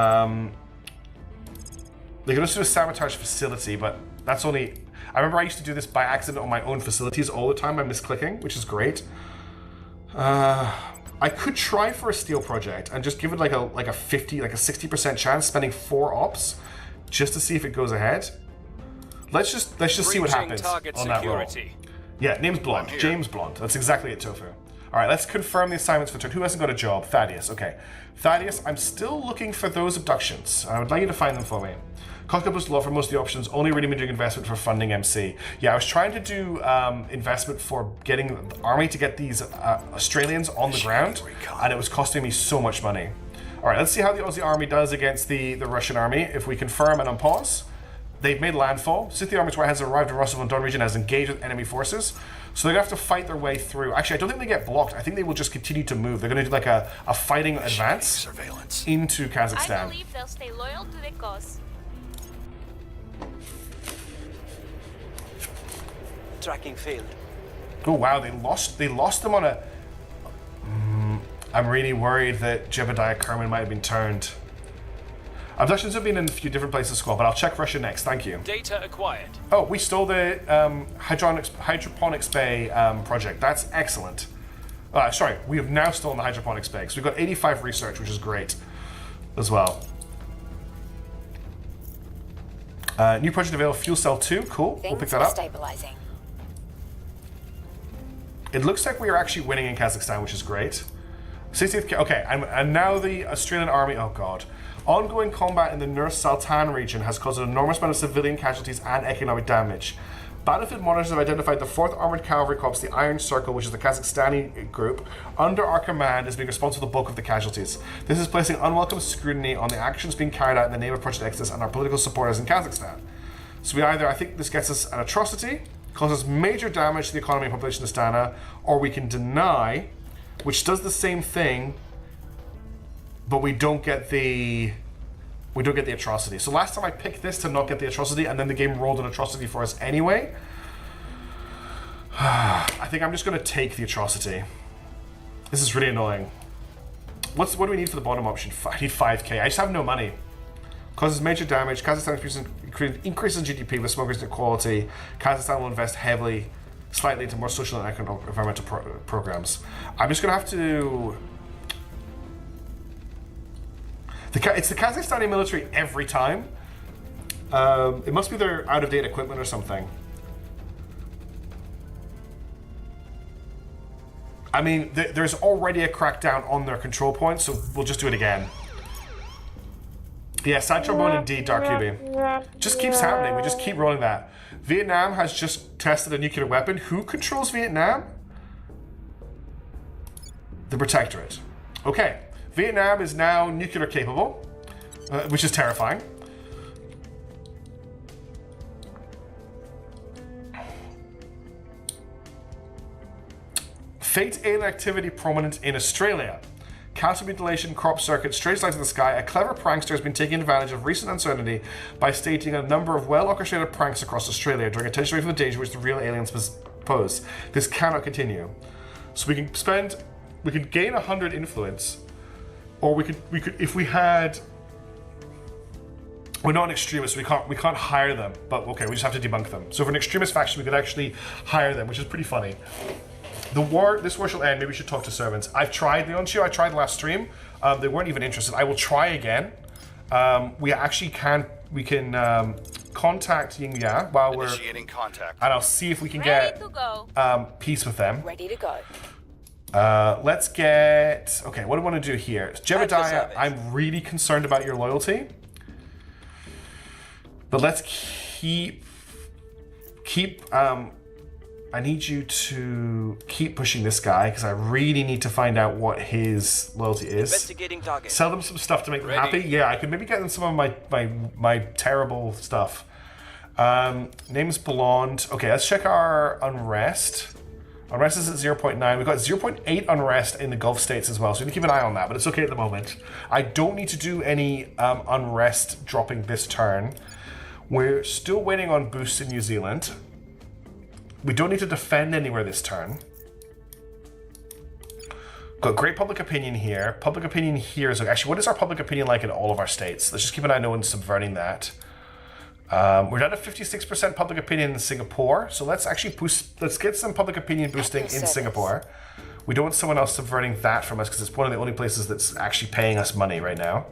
could also do a sabotage facility, but that's only. I remember I used to do this by accident on my own facilities all the time by misclicking, which is great. I could try for a steel project and just give it like a 60% chance, spending 4 ops just to see if it goes ahead. Let's just see what happens Target on that roll. security. Yeah, name's Blonde. James Blonde. That's exactly it, Tofu. All right, let's confirm the assignments for turn. Who hasn't got a job? Thaddeus. Okay. Thaddeus, I'm still looking for those abductions. I would like you to find them for me. Cost plus law for most of the options. Only really been doing investment for funding MC. Yeah, I was trying to do investment for getting the army to get these Australians on the ground, and it was costing me so much money. All right, let's see how the Aussie army does against the Russian army. If we confirm and unpause, they've made landfall. Scythia Army's White has arrived in Russell and Don region, has engaged with enemy forces. So they're going to have to fight their way through. Actually, I don't think they get blocked. I think they will just continue to move. They're going to do like a fighting advance into I Kazakhstan. believe they'll stay loyal to the cause. Tracking failed. Oh wow, they lost them on a... I'm really worried that Jebediah Kerman might have been turned. Abductions have been in a few different places, squad, but I'll check Russia next. Thank you. Data acquired. Oh, we stole the hydroponics bay project. That's excellent. Sorry, we have now stolen the hydroponics bay. So we've got 85 research, which is great as well. New project available, fuel cell 2. Cool. We'll pick Things that are up. stabilizing. It looks like we are actually winning in Kazakhstan, which is great. 60th. Okay, and now the Australian army. Oh god. Ongoing combat in the Nur-Sultan region has caused an enormous amount of civilian casualties and economic damage. Battlefield monitors have identified the 4th Armored Cavalry Corps, the Iron Circle, which is the Kazakhstani group, under our command as being responsible for the bulk of the casualties. This is placing unwelcome scrutiny on the actions being carried out in the name of Project Exodus and our political supporters in Kazakhstan. So I think this gets us an atrocity, causes major damage to the economy and population of Astana, or we can deny, which does the same thing, but we don't get the atrocity. So last time I picked this to not get the atrocity, and then the game rolled an atrocity for us anyway. I think I'm just going to take the atrocity. This is really annoying. What do we need for the bottom option? I need 5k. I just have no money. Causes major damage. Kazakhstan increases GDP with smokers inequality. Kazakhstan will invest slightly into more social and economic environmental programs. I'm just going to have to... It's the Kazakhstani military every time. It must be their out-of-date equipment or something. I mean, there's already a crackdown on their control points, so we'll just do it again. Yeah, Sad Trombone indeed, Dark QB. Just keeps happening. We just keep rolling that. Vietnam has just tested a nuclear weapon. Who controls Vietnam? The Protectorate. Okay. Vietnam is now nuclear capable, which is terrifying. Fate alien activity prominent in Australia. Counter mutilation, crop circuit, straight lines in the sky. A clever prankster has been taking advantage of recent uncertainty by staging a number of well-orchestrated pranks across Australia, drawing attention away from the danger which the real aliens pose. This cannot continue. So we could gain 100 influence. Or we could if we had. We're not an extremist, so we can't hire them. But okay, we just have to debunk them. So for an extremist faction, we could actually hire them, which is pretty funny. This war shall end. Maybe we should talk to servants. I've tried the Onshio. I tried the last stream. They weren't even interested. I will try again. We can contact Ying Ya while we're initiating contact. and I'll see if we can Ready get to go. peace with them. Ready to go. Let's get... Okay, what do I want to do here? Jebediah, I'm really concerned about your loyalty. But let's keep... I need you to keep pushing this guy, because I really need to find out what his loyalty is. Investigating target. Sell them some stuff to make them happy. Yeah, I could maybe get them some of my terrible stuff. Name's Blonde. Okay, let's check our unrest. Unrest is at 0.9. We've got 0.8 unrest in the Gulf states as well, so we need to keep an eye on that, but it's okay at the moment. I don't need to do any unrest dropping this turn. We're still waiting on boosts in New Zealand. We don't need to defend anywhere this turn. Got great public opinion here. Public opinion here is... Actually, what is our public opinion like in all of our states? Let's just keep an eye on no one subverting that. We're down to 56% public opinion in Singapore, so let's actually boost. Let's get some public opinion boosting in Singapore. We don't want someone else subverting that from us because it's one of the only places that's actually paying us money right now.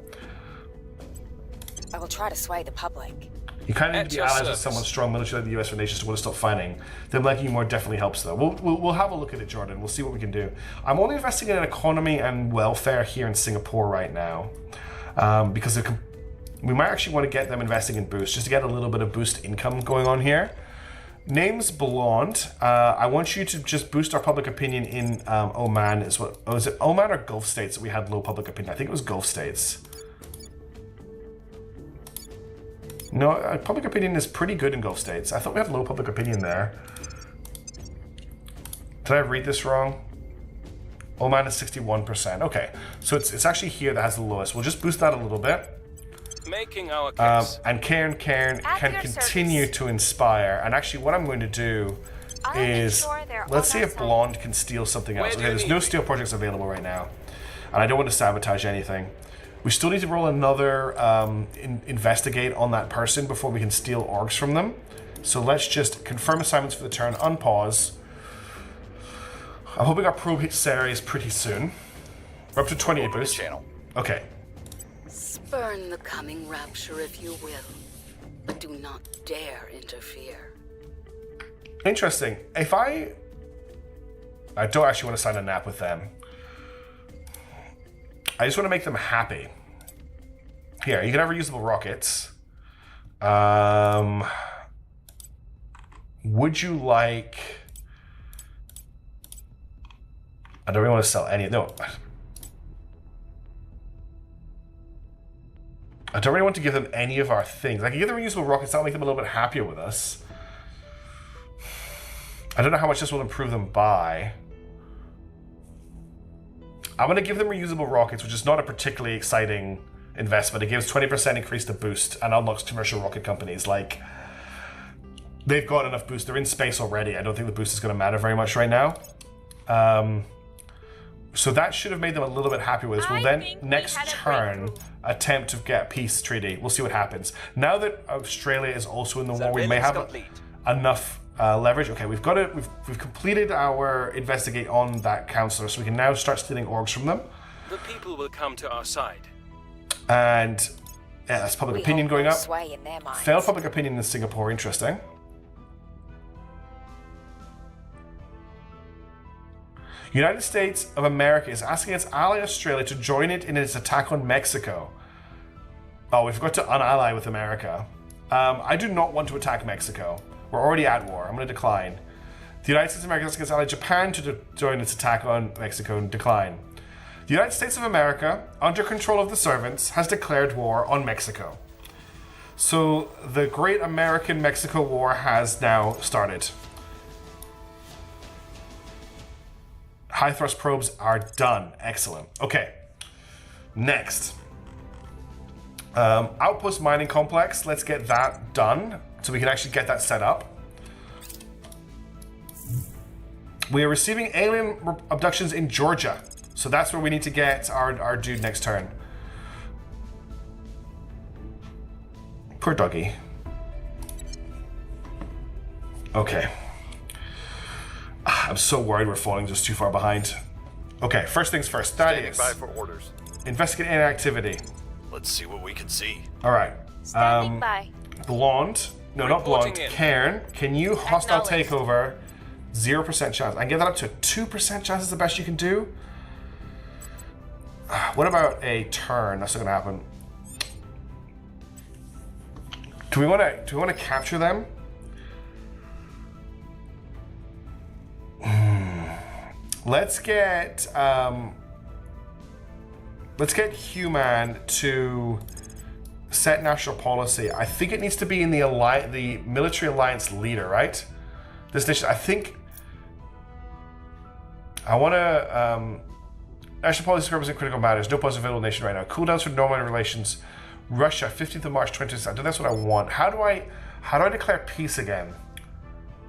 I will try to sway the public. You kind of need At to be your allies with service. someone strong military like the US for nations to want to stop fighting. Them liking you more definitely helps, though. We'll have a look at it, Jordan. We'll see what we can do. I'm only investing in economy and welfare here in Singapore right now, because we might actually want to get them investing in boost, just to get a little bit of boost income going on here. Name's Blonde. I want you to just boost our public opinion in Oman. Is it Oman or Gulf states that we had low public opinion? I think it was Gulf states. No, public opinion is pretty good in Gulf states. I thought we had low public opinion there. Did I read this wrong? Oman is 61%. Okay, so it's actually here that has the lowest. We'll just boost that a little bit. Making our case. And Cairn can your continue service. to inspire. And actually, what I'm going to do I'll make is, sure they're let's on see our if side. Blonde can steal something else. Where do Okay, you there's need no me? steel projects available right now. And I don't want to sabotage anything. We still need to roll another investigate on that person before we can steal orgs from them. So let's just confirm assignments for the turn, unpause. I'm hoping our probe hits Ceres pretty soon. We're up to 28 boost. Channel. Okay. Spurn the coming rapture if you will, but do not dare interfere. Interesting. If I don't actually want to sign a nap with them. I just want to make them happy. Here, you can have reusable rockets. Would you like... I don't really want to sell any... No. I don't really want to give them any of our things. I can give them reusable rockets. That'll make them a little bit happier with us. I don't know how much this will improve them by. I'm going to give them reusable rockets, which is not a particularly exciting investment. It gives 20% increase to boost and unlocks commercial rocket companies. Like, they've got enough boost. They're in space already. I don't think the boost is going to matter very much right now. So that should have made them a little bit happy with us. We'll I then, think we next had a turn, breakthrough. attempt to get a peace treaty. We'll see what happens. Now that Australia is also in the war, we may Surveillance have complete. enough leverage. Okay, we've completed our investigate on that counselor, so we can now start stealing orgs from them. The people will come to our side. And yeah, that's public We opinion hold going no up. sway in their minds. Failed public opinion in Singapore, interesting. United States of America is asking its ally Australia to join it in its attack on Mexico. Oh, we forgot to unally with America. I do not want to attack Mexico. We're already at war. I'm going to decline. The United States of America is asking its ally Japan to join its attack on Mexico and decline. The United States of America, under control of the servants, has declared war on Mexico. So the Great American-Mexico War has now started. High thrust probes are done. Excellent. Okay. Next. Outpost mining complex. Let's get that done so we can actually get that set up. We are receiving alien abductions in Georgia. So that's where we need to get our dude next turn. Poor doggy. Okay. I'm so worried we're falling just too far behind. Okay, first things first. That Standing is by for orders. investigate any activity. Let's see what we can see. All right. Standing by. Blonde. No, not Reporting blonde. in. Cairn, can you hostile Acknowledged. takeover? 0% chance. I can get that up to 2% chance is the best you can do. What about a turn? That's not gonna happen. Do we want to capture them? Let's get Human to set national policy. I think it needs to be in the military alliance leader, right? This nation. I think I want to. National policy represent critical matters. No positive available nation right now. Cooldowns for normal relations. Russia, 15th of March, 2026. I think that's what I want. How do I declare peace again?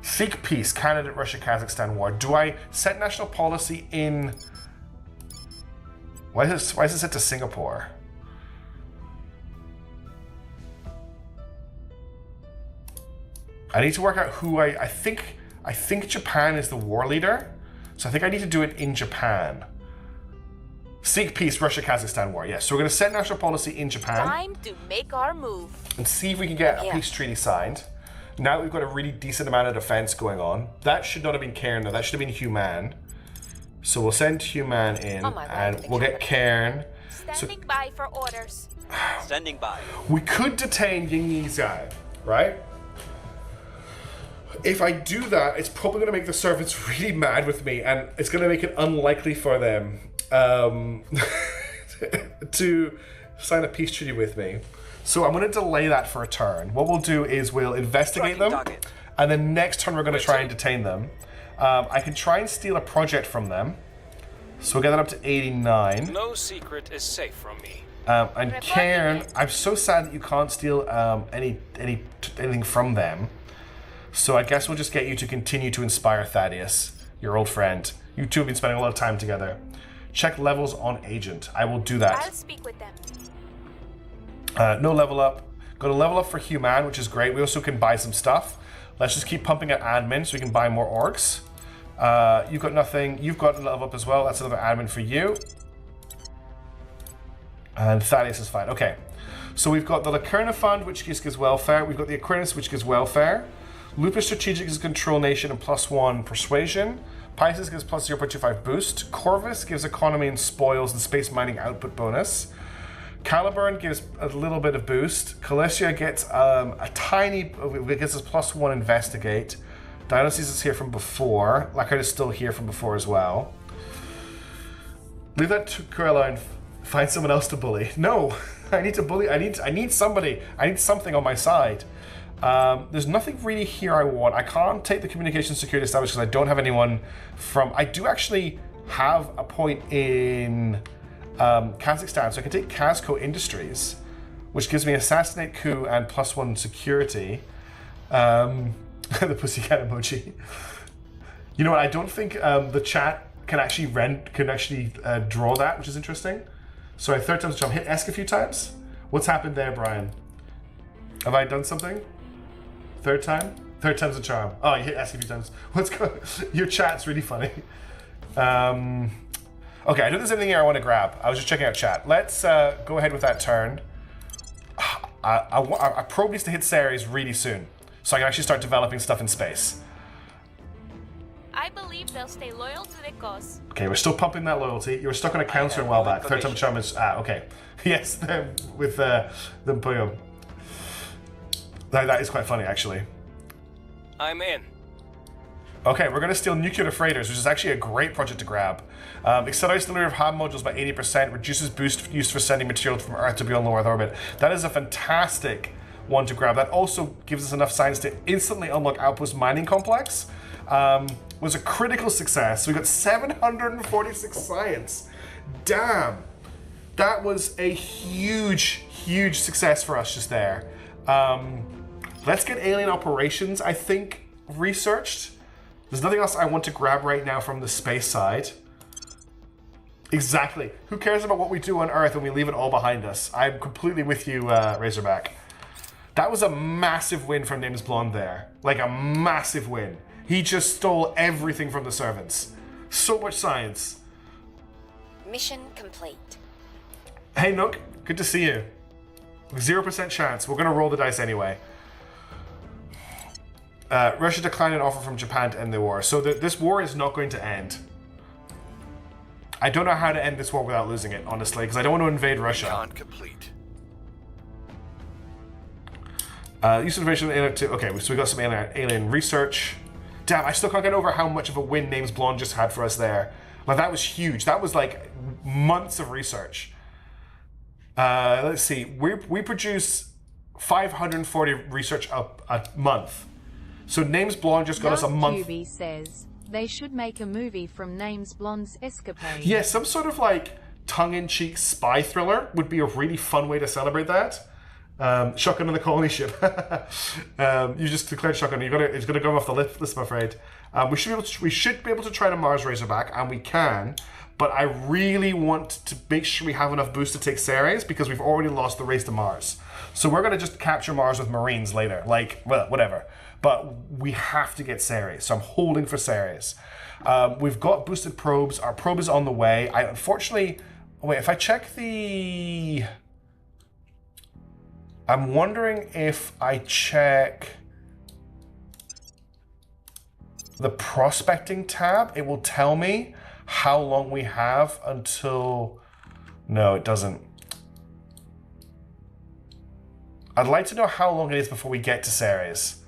Seek peace. Candidate Russia Kazakhstan war. Do I set national policy in? Why is it set to Singapore? I need to work out who I think Japan is the war leader. So I think I need to do it in Japan. Seek peace, Russia-Kazakhstan war. Yes, so we're going to set national policy in Japan Time to make our move. and see if we can get a peace treaty signed. Now we've got a really decent amount of defense going on. That should not have been Cairn, though. That should have been Human. So we'll send Human in, and we'll get Cairn. Standing by for orders. Standing by. We could detain Ying Zhai, right? If I do that, it's probably going to make the servants really mad with me, and it's going to make it unlikely for them to sign a peace treaty with me. So I'm going to delay that for a turn. What we'll do is we'll investigate them, and then next turn we're going to try and detain them. I can try and steal a project from them. So we'll get that up to 89. No secret is safe from me. And Cairn, I'm so sad that you can't steal anything from them. So I guess we'll just get you to continue to inspire Thaddeus, your old friend. You two have been spending a lot of time together. Check levels on agent. I will do that. I'll speak with them. No level up. Got a level up for Human, which is great. We also can buy some stuff. Let's just keep pumping at admin so we can buy more orcs. You've got nothing. You've got a level up as well. That's another admin for you. And Thaddeus is fine. Okay. So we've got the Lacerna Fund, which gives welfare. We've got the Aquinas, which gives welfare. Lupus Strategic is control nation and +1 persuasion. Pisces gives plus 0.25 boost. Corvus gives economy and spoils and space mining output bonus. Caliburn gives a little bit of boost. Calesia gets a tiny, it gives us +1 investigate. Dionysus is here from before. Lacquer is still here from before as well. Leave that to Cruella and find someone else to bully. No, I need to bully. I need somebody. I need something on my side. There's nothing really here I want. I can't take the communication security established because I don't have anyone from. I do actually have a point in Kazakhstan, so I can take Kazco Industries, which gives me assassinate coup and +1 security. The pussycat emoji. You know what? I don't think the chat can actually draw that, which is interesting. Sorry, third time's a charm. Hit ESC a few times. What's happened there, Brian? Have I done something? Third time? Third time's a charm. Oh, you hit ESC a few times. What's going? Your chat's really funny. Okay, I don't think there's anything here I want to grab. I was just checking out chat. Let's go ahead with that turn. I probe needs to hit Ceres really soon, so I can actually start developing stuff in space. I believe they'll stay loyal to the cause. Okay, we're still pumping that loyalty. You were stuck on a counter a while back. Third time charm is okay. Yes, with the Puyo. That is quite funny, actually. I'm in. Okay, we're going to steal nuclear freighters, which is actually a great project to grab. Accelerates delivery of HAB modules by 80%, reduces boost used for sending material from Earth to beyond low Earth orbit. That is a fantastic one to grab. That also gives us enough science to instantly unlock Outpost Mining Complex. Was a critical success. So we got 746 science. Damn. That was a huge, huge success for us just there. Let's get alien operations, I think, researched. There's nothing else I want to grab right now from the space side. Exactly. Who cares about what we do on Earth when we leave it all behind us? I'm completely with you, Razorback. That was a massive win from Names Blonde there. Like a massive win. He just stole everything from the servants. So much science. Mission complete. Hey Nook, good to see you. 0% chance. We're gonna roll the dice anyway. Russia declined an offer from Japan to end the war. So this war is not going to end. I don't know how to end this war without losing it, honestly, because I don't want to invade Russia. Con complete. Use of information okay, so we got some alien research. Damn, I still can't get over how much of a win Names Blonde just had for us there. Like, that was huge. That was like months of research. Let's see. We produce 540 research a month. So Names Blonde just got us a month. QB says they should make a movie from Names Blonde's escapade. Yeah, some sort of like tongue-in-cheek spy thriller would be a really fun way to celebrate that. Shotgun on the colony ship. You just declared shotgun. It's gonna go off the list, I'm afraid. We should be able to try to Mars Razorback, and we can. But I really want to make sure we have enough boost to take Ceres because we've already lost the race to Mars. So we're gonna just capture Mars with Marines later. Like, well, whatever. But we have to get Ceres. So I'm holding for Ceres. We've got boosted probes. Our probe is on the way. I unfortunately Wait, if I check the... I'm wondering if I check the prospecting tab, it will tell me how long we have until... No, it doesn't. I'd like to know how long it is before we get to Ceres.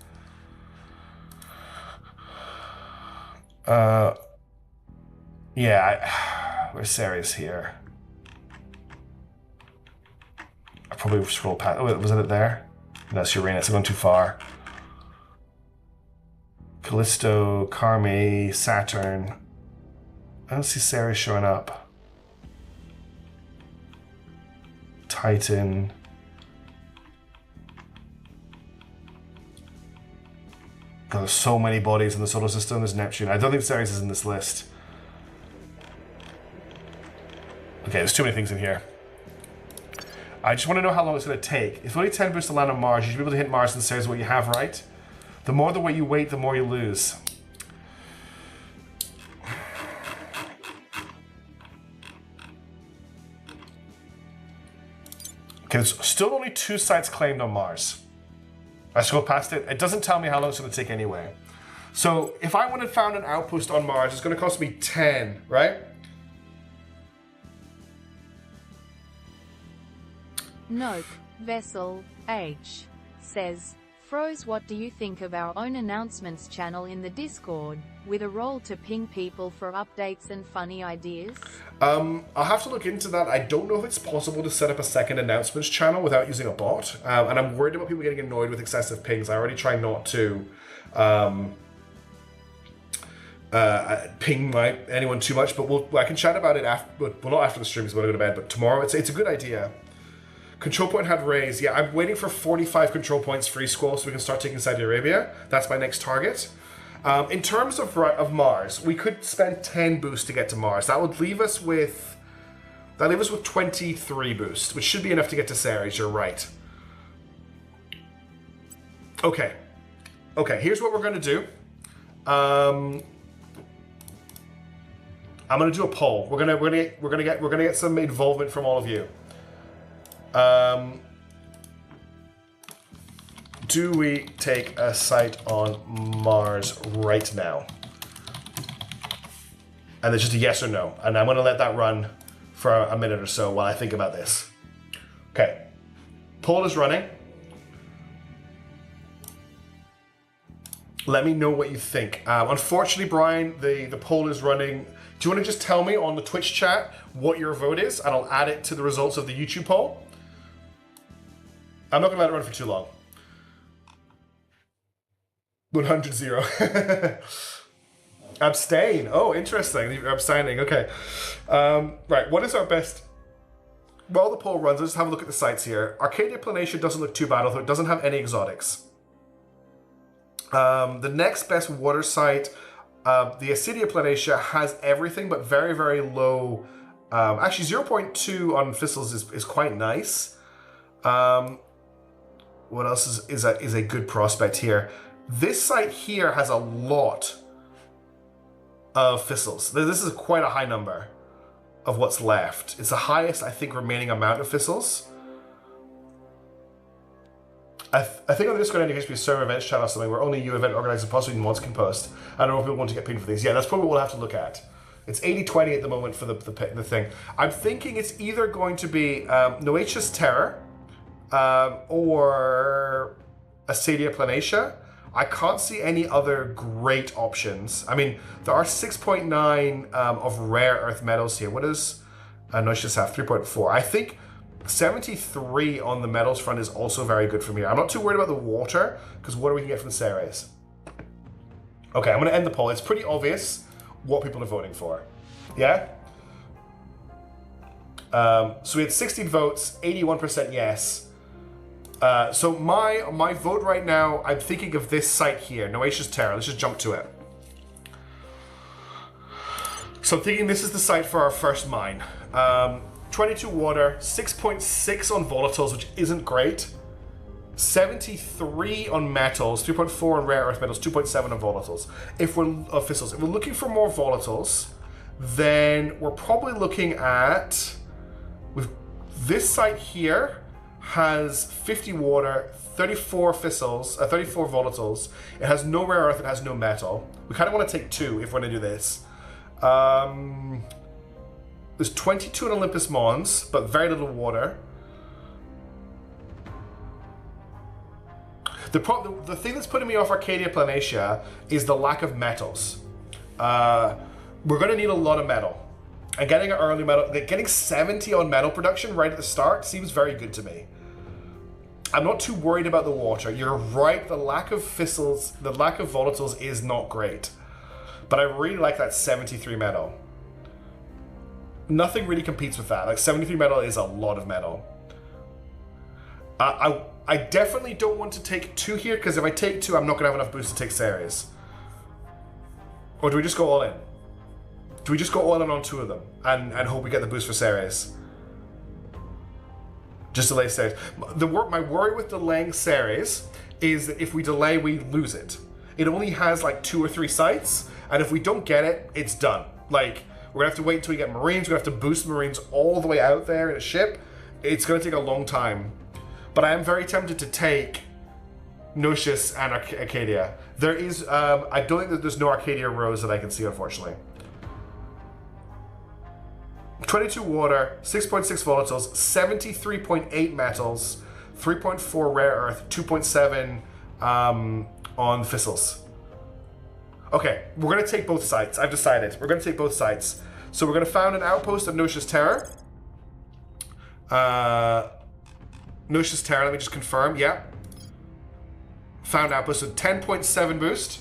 Yeah, where's Ceres here? I probably scroll past. Oh, wasn't it there? That's Uranus. I've gone too far. Callisto, Carmi, Saturn. I don't see Ceres showing up. Titan. God, there's so many bodies in the solar system. There's Neptune. I don't think Ceres is in this list. Okay, there's too many things in here. I just want to know how long it's going to take. If only 10 boosts to land on Mars, you should be able to hit Mars and Ceres what you have, right? The more the way you wait, the more you lose. Okay, there's still only 2 sites claimed on Mars. I scroll past it. It doesn't tell me how long it's going to take anyway. So if I would have found an outpost on Mars, it's going to cost me 10, right? Nope. Vessel H says, Froze, what do you think of our own announcements channel in the Discord, with a role to ping people for updates and funny ideas? I'll have to look into that. I don't know if it's possible to set up a second announcements channel without using a bot. And I'm worried about people getting annoyed with excessive pings. I already try not to ping anyone too much, but I can chat about it after, well, not after the stream because I'm going to go to bed, but tomorrow. It's a good idea. Control point had raised. Yeah, I'm waiting for 45 control points free scroll so we can start taking Saudi Arabia. That's my next target. In terms of Mars, we could spend 10 boosts to get to Mars. That would leave us with 23 boosts, which should be enough to get to Ceres. You're right. Okay. Okay, here's what we're going to do. I'm going to do a poll. We're going to get some involvement from all of you. Do we take a site on Mars right now? And it's just a yes or no. And I'm going to let that run for a minute or so while I think about this. Okay. Poll is running. Let me know what you think. Unfortunately, Brian, the poll is running. Do you want to just tell me on the Twitch chat what your vote is? And I'll add it to the results of the YouTube poll. I'm not going to let it run for too long. 100-0. Abstain. Oh, interesting. You're abstaining. Okay. Right. What is our best... While the poll runs, let's have a look at the sites here. Arcadia Planatia doesn't look too bad, although it doesn't have any exotics. The next best water site, the Acidia Planatia, has everything, but very, very low... actually, 0.2 on Thistles is quite nice. What else is a good prospect here? This site here has a lot of Thistles. This is quite a high number of what's left. It's the highest, I think, remaining amount of Thistles. I think on the Discord ending, it should be a server events channel or something where only you event organizers and possibly mods can post. I don't know if people want to get pinged for these. Yeah, that's probably what we'll have to look at. It's 80-20 at the moment for the thing. I'm thinking it's either going to be Noachius Terror, or Acadia Planatia. I can't see any other great options. I mean, there are 6.9 of rare earth metals here. What does Noachius have? 3.4. I think 73 on the metals front is also very good from here. I'm not too worried about the water, because water we can get from Ceres. Okay, I'm going to end the poll. It's pretty obvious what people are voting for. Yeah? So we had 16 votes, 81% yes. So my vote right now, I'm thinking of this site here, Noachius Terra. Let's just jump to it. So I'm thinking this is the site for our first mine. 22 water, 6.6 on volatiles, which isn't great. 73 on metals, 3.4 on rare earth metals, 2.7 on volatiles. If we're Thistles, if we're looking for more volatiles, then we're probably looking at This site here has 50 water, 34 fissils, 34 volatiles. It has no rare earth, it has no metal. We kind of want to take 2 if we're going to do this. There's 22 in Olympus Mons, but very little water. The thing that's putting me off Arcadia Planatia is the lack of metals. We're going to need a lot of metal. And getting an early metal, getting 70 on metal production right at the start seems very good to me. I'm not too worried about the water. You're right, the lack of fissils, the lack of volatiles is not great. But I really like that 73 metal. Nothing really competes with that. Like 73 metal is a lot of metal. I definitely don't want to take 2 here, because if I take 2, I'm not going to have enough boost to take Ceres. Or do we just go all in? Do we just go all in on 2 of them and hope we get the boost for Ceres? Just delay Ceres. My worry with delaying Ceres is that if we delay, we lose it. It only has like 2 or 3 sites, and if we don't get it, it's done. Like, we're gonna have to wait until we get Marines. We're gonna have to boost Marines all the way out there in a ship. It's gonna take a long time. But I am very tempted to take Gnosis and Arcadia. There is, I don't think that there's no Arcadia rows that I can see, unfortunately. 22 water, 6.6 volatiles, 73.8 metals, 3.4 rare earth, 2.7 on fissils. Okay, we're gonna take both sites. I've decided. We're gonna take both sites. So we're gonna found an outpost of Gnosis Terra. Gnosis Terra, let me just confirm, yeah. Found outpost, so 10.7 boost.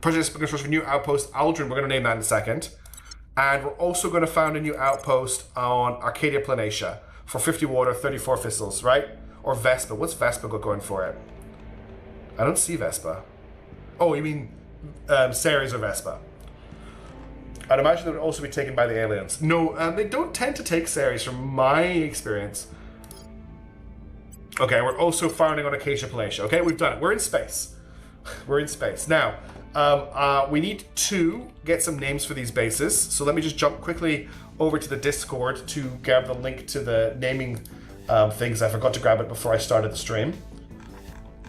Project Spinner for new outpost, Aldrin, we're gonna name that in a second. And we're also gonna found a new outpost on Arcadia Planatia for 50 water, 34 fissils, right? Or Vespa, what's Vespa got going for it? I don't see Vespa. Oh, you mean Ceres or Vespa? I'd imagine they would also be taken by the aliens. No, they don't tend to take Ceres from my experience. Okay, we're also founding on Acacia Planatia. Okay, we've done it. We're in space. We're in space. Now, we need to get some names for these bases. So let me just jump quickly over to the Discord to grab the link to the naming things. I forgot to grab it before I started the stream.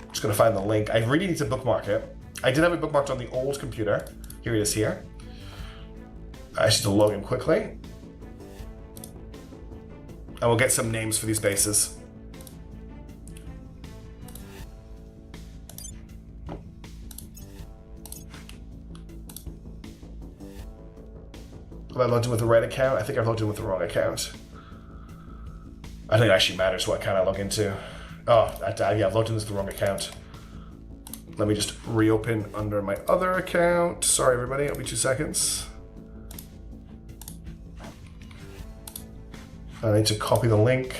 Just gonna find the link. I really need to bookmark it. I did have it bookmarked on the old computer. Here it is here. I just need to log in quickly. And we'll get some names for these bases. Have I logged in with the right account? I think I've logged in with the wrong account. I think it actually matters what account I log into. Oh, yeah, I've logged in with the wrong account. Let me just reopen under my other account. Sorry, everybody, it'll be 2 seconds. I need to copy the link.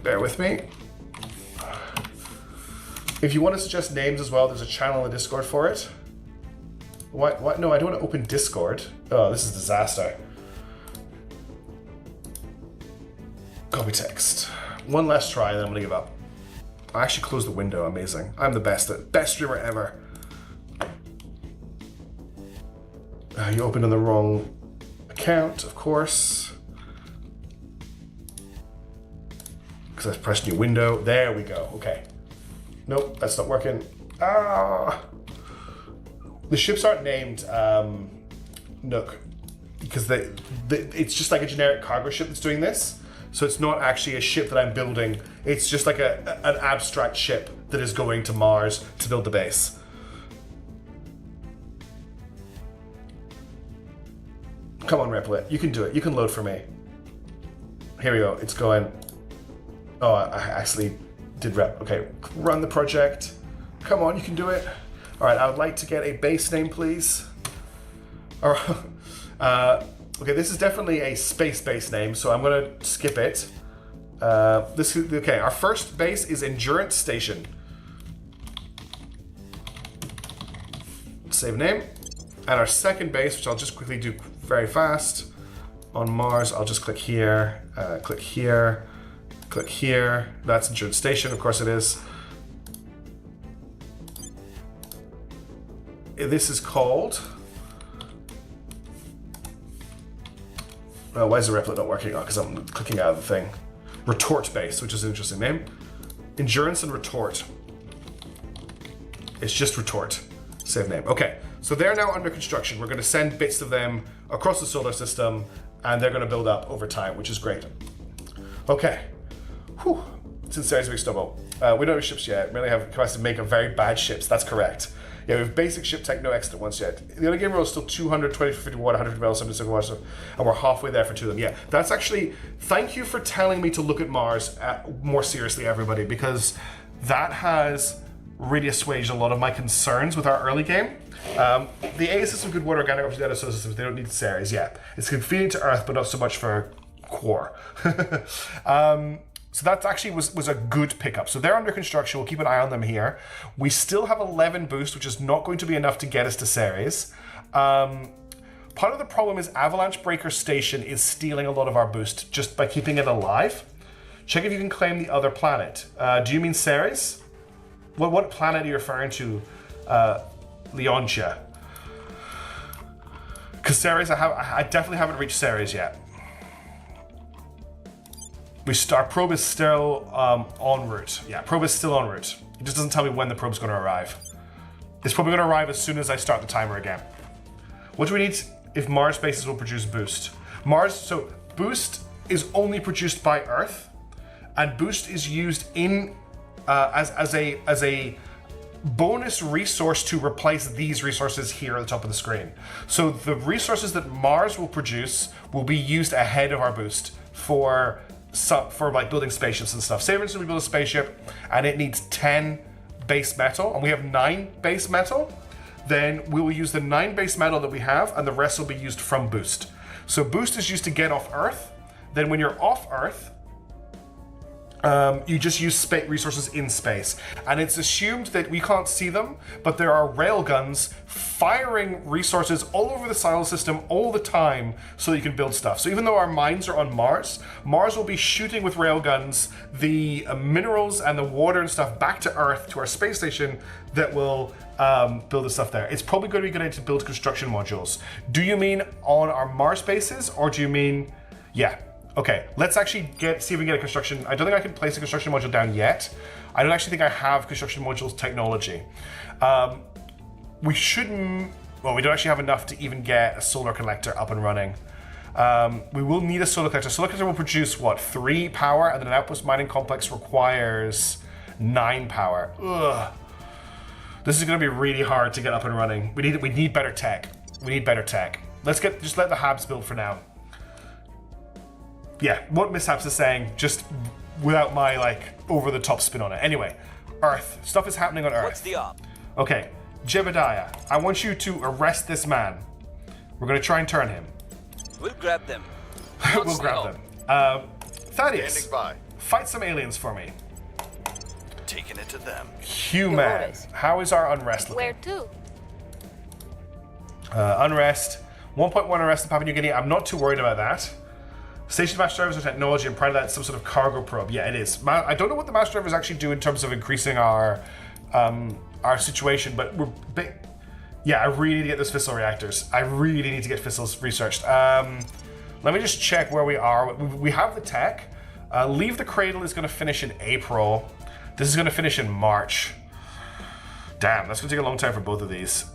Bear with me. If you want to suggest names as well, there's a channel in the Discord for it. What? No, I don't want to open Discord. Oh, this is a disaster. Copy text. One last try, then I'm gonna give up. I actually closed the window. Amazing. I'm the best streamer ever. You opened on the wrong account, of course. Because I pressed new window. There we go. Okay. Nope, that's not working. Ah! The ships aren't named Nook because it's just like a generic cargo ship that's doing this. So it's not actually a ship that I'm building. It's just like an abstract ship that is going to Mars to build the base. Come on, Replit. You can do it. You can load for me. Here we go. It's going. Oh, I actually did rep. Okay, run the project. Come on, you can do it. All right, I would like to get a base name, please. All right. Okay, this is definitely a space base name, so I'm gonna skip it. Okay, our first base is Endurance Station. Save name. And our second base, which I'll just quickly do very fast. On Mars, I'll just click here, click here, click here. That's Endurance Station, of course it is. This is called Why is the replit not working? Oh, because I'm clicking out of the thing. Retort base, which is an interesting name. Endurance and retort. It's just retort. Save name. Okay, so they're now under construction. We're going to send bits of them across the solar system, and they're going to build up over time, which is great. Okay. Whew. Sincerity is a big stubble. We don't have ships yet. We only have capacity to make a very bad ships. That's correct. Yeah, we have basic ship tech, no excellent ones yet. The other game roll is still 220 for 50 watt, 150 mil, 77 watts, and we're halfway there for two of them. Yeah, that's actually, thank you for telling me to look at Mars more seriously, everybody, because that has really assuaged a lot of my concerns with our early game. The A system good water organic data systems, they don't need Ceres, yeah. It's convenient to Earth, but not so much for core. So that actually was a good pickup. So they're under construction. We'll keep an eye on them here. We still have 11 boost, which is not going to be enough to get us to Ceres. Part of the problem is Avalanche Breaker Station is stealing a lot of our boost just by keeping it alive. Check if you can claim the other planet. Do you mean Ceres? What planet are you referring to, Leontia? Because Ceres, I definitely haven't reached Ceres yet. Our probe is still en route. Yeah, probe is still en route. It just doesn't tell me when the probe's going to arrive. It's probably going to arrive as soon as I start the timer again. What do we need if Mars bases will produce boost? So boost is only produced by Earth, and boost is used in as a bonus resource to replace these resources here at the top of the screen. So the resources that Mars will produce will be used ahead of our boost for like building spaceships and stuff. Say for instance we build a spaceship and it needs 10 base metal and we have 9 base metal, then we will use the 9 base metal that we have and the rest will be used from boost. So boost is used to get off Earth. Then when you're off Earth, you just use resources in space. And it's assumed that we can't see them, but there are railguns firing resources all over the solar system all the time so that you can build stuff. So even though our mines are on Mars, Mars will be shooting with railguns the minerals and the water and stuff back to Earth, to our space station, that will build the stuff there. It's probably going to be good to build construction modules. Do you mean on our Mars bases, or do you mean, yeah. Okay, let's actually see if we can get a construction. I don't think I can place a construction module down yet. I don't actually think I have construction modules technology. We shouldn't, well, we don't actually have enough to even get a solar collector up and running. We will need a solar collector. Solar collector will produce, what, 3 power, and then an outpost mining complex requires 9 power. Ugh. This is gonna be really hard to get up and running. We need better tech. We need better tech. Just let the Habs build for now. Yeah, what Mishaps is saying, just without my, like, over-the-top spin on it. Anyway, Earth. Stuff is happening on Earth. What's the op? Okay, Jebediah, I want you to arrest this man. We're going to try and turn him. We'll grab them. We'll grab them. Thaddeus, Standing by. fight some aliens for me. Taking it to them. Human, how is our unrest looking? Where to? Unrest, 1.1 unrest in Papua New Guinea. I'm not too worried about that. Station Master Drivers and technology, and prior to that, some sort of cargo probe. Yeah, it is. I don't know what the Master Drivers actually do in terms of increasing our situation, but yeah, I really need to get those fissile reactors. I really need to get fissils researched. Let me just check where we are. We have the tech. Leave the Cradle is going to finish in April. This is going to finish in March. Damn, that's going to take a long time for both of these.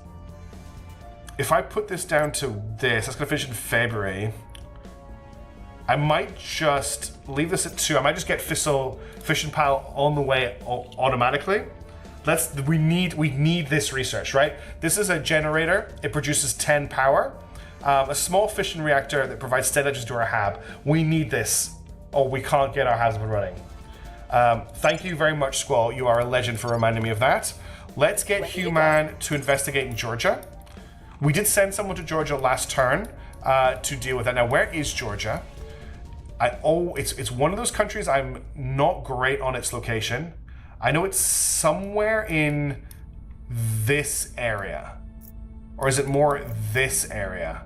If I put this down to this, that's going to finish in February. I might just leave this at 2. I might just get Fission Pal on the way automatically. We need this research, right? This is a generator. It produces 10 power. A small fission reactor that provides steady edges to our hab. We need this, or we can't get our habs up and running. Thank you very much, Squall. You are a legend for reminding me of that. Let's get Human to investigate in Georgia. We did send someone to Georgia last turn to deal with that. Now, where is Georgia? It's one of those countries I'm not great on its location. I know it's somewhere in this area. Or is it more this area?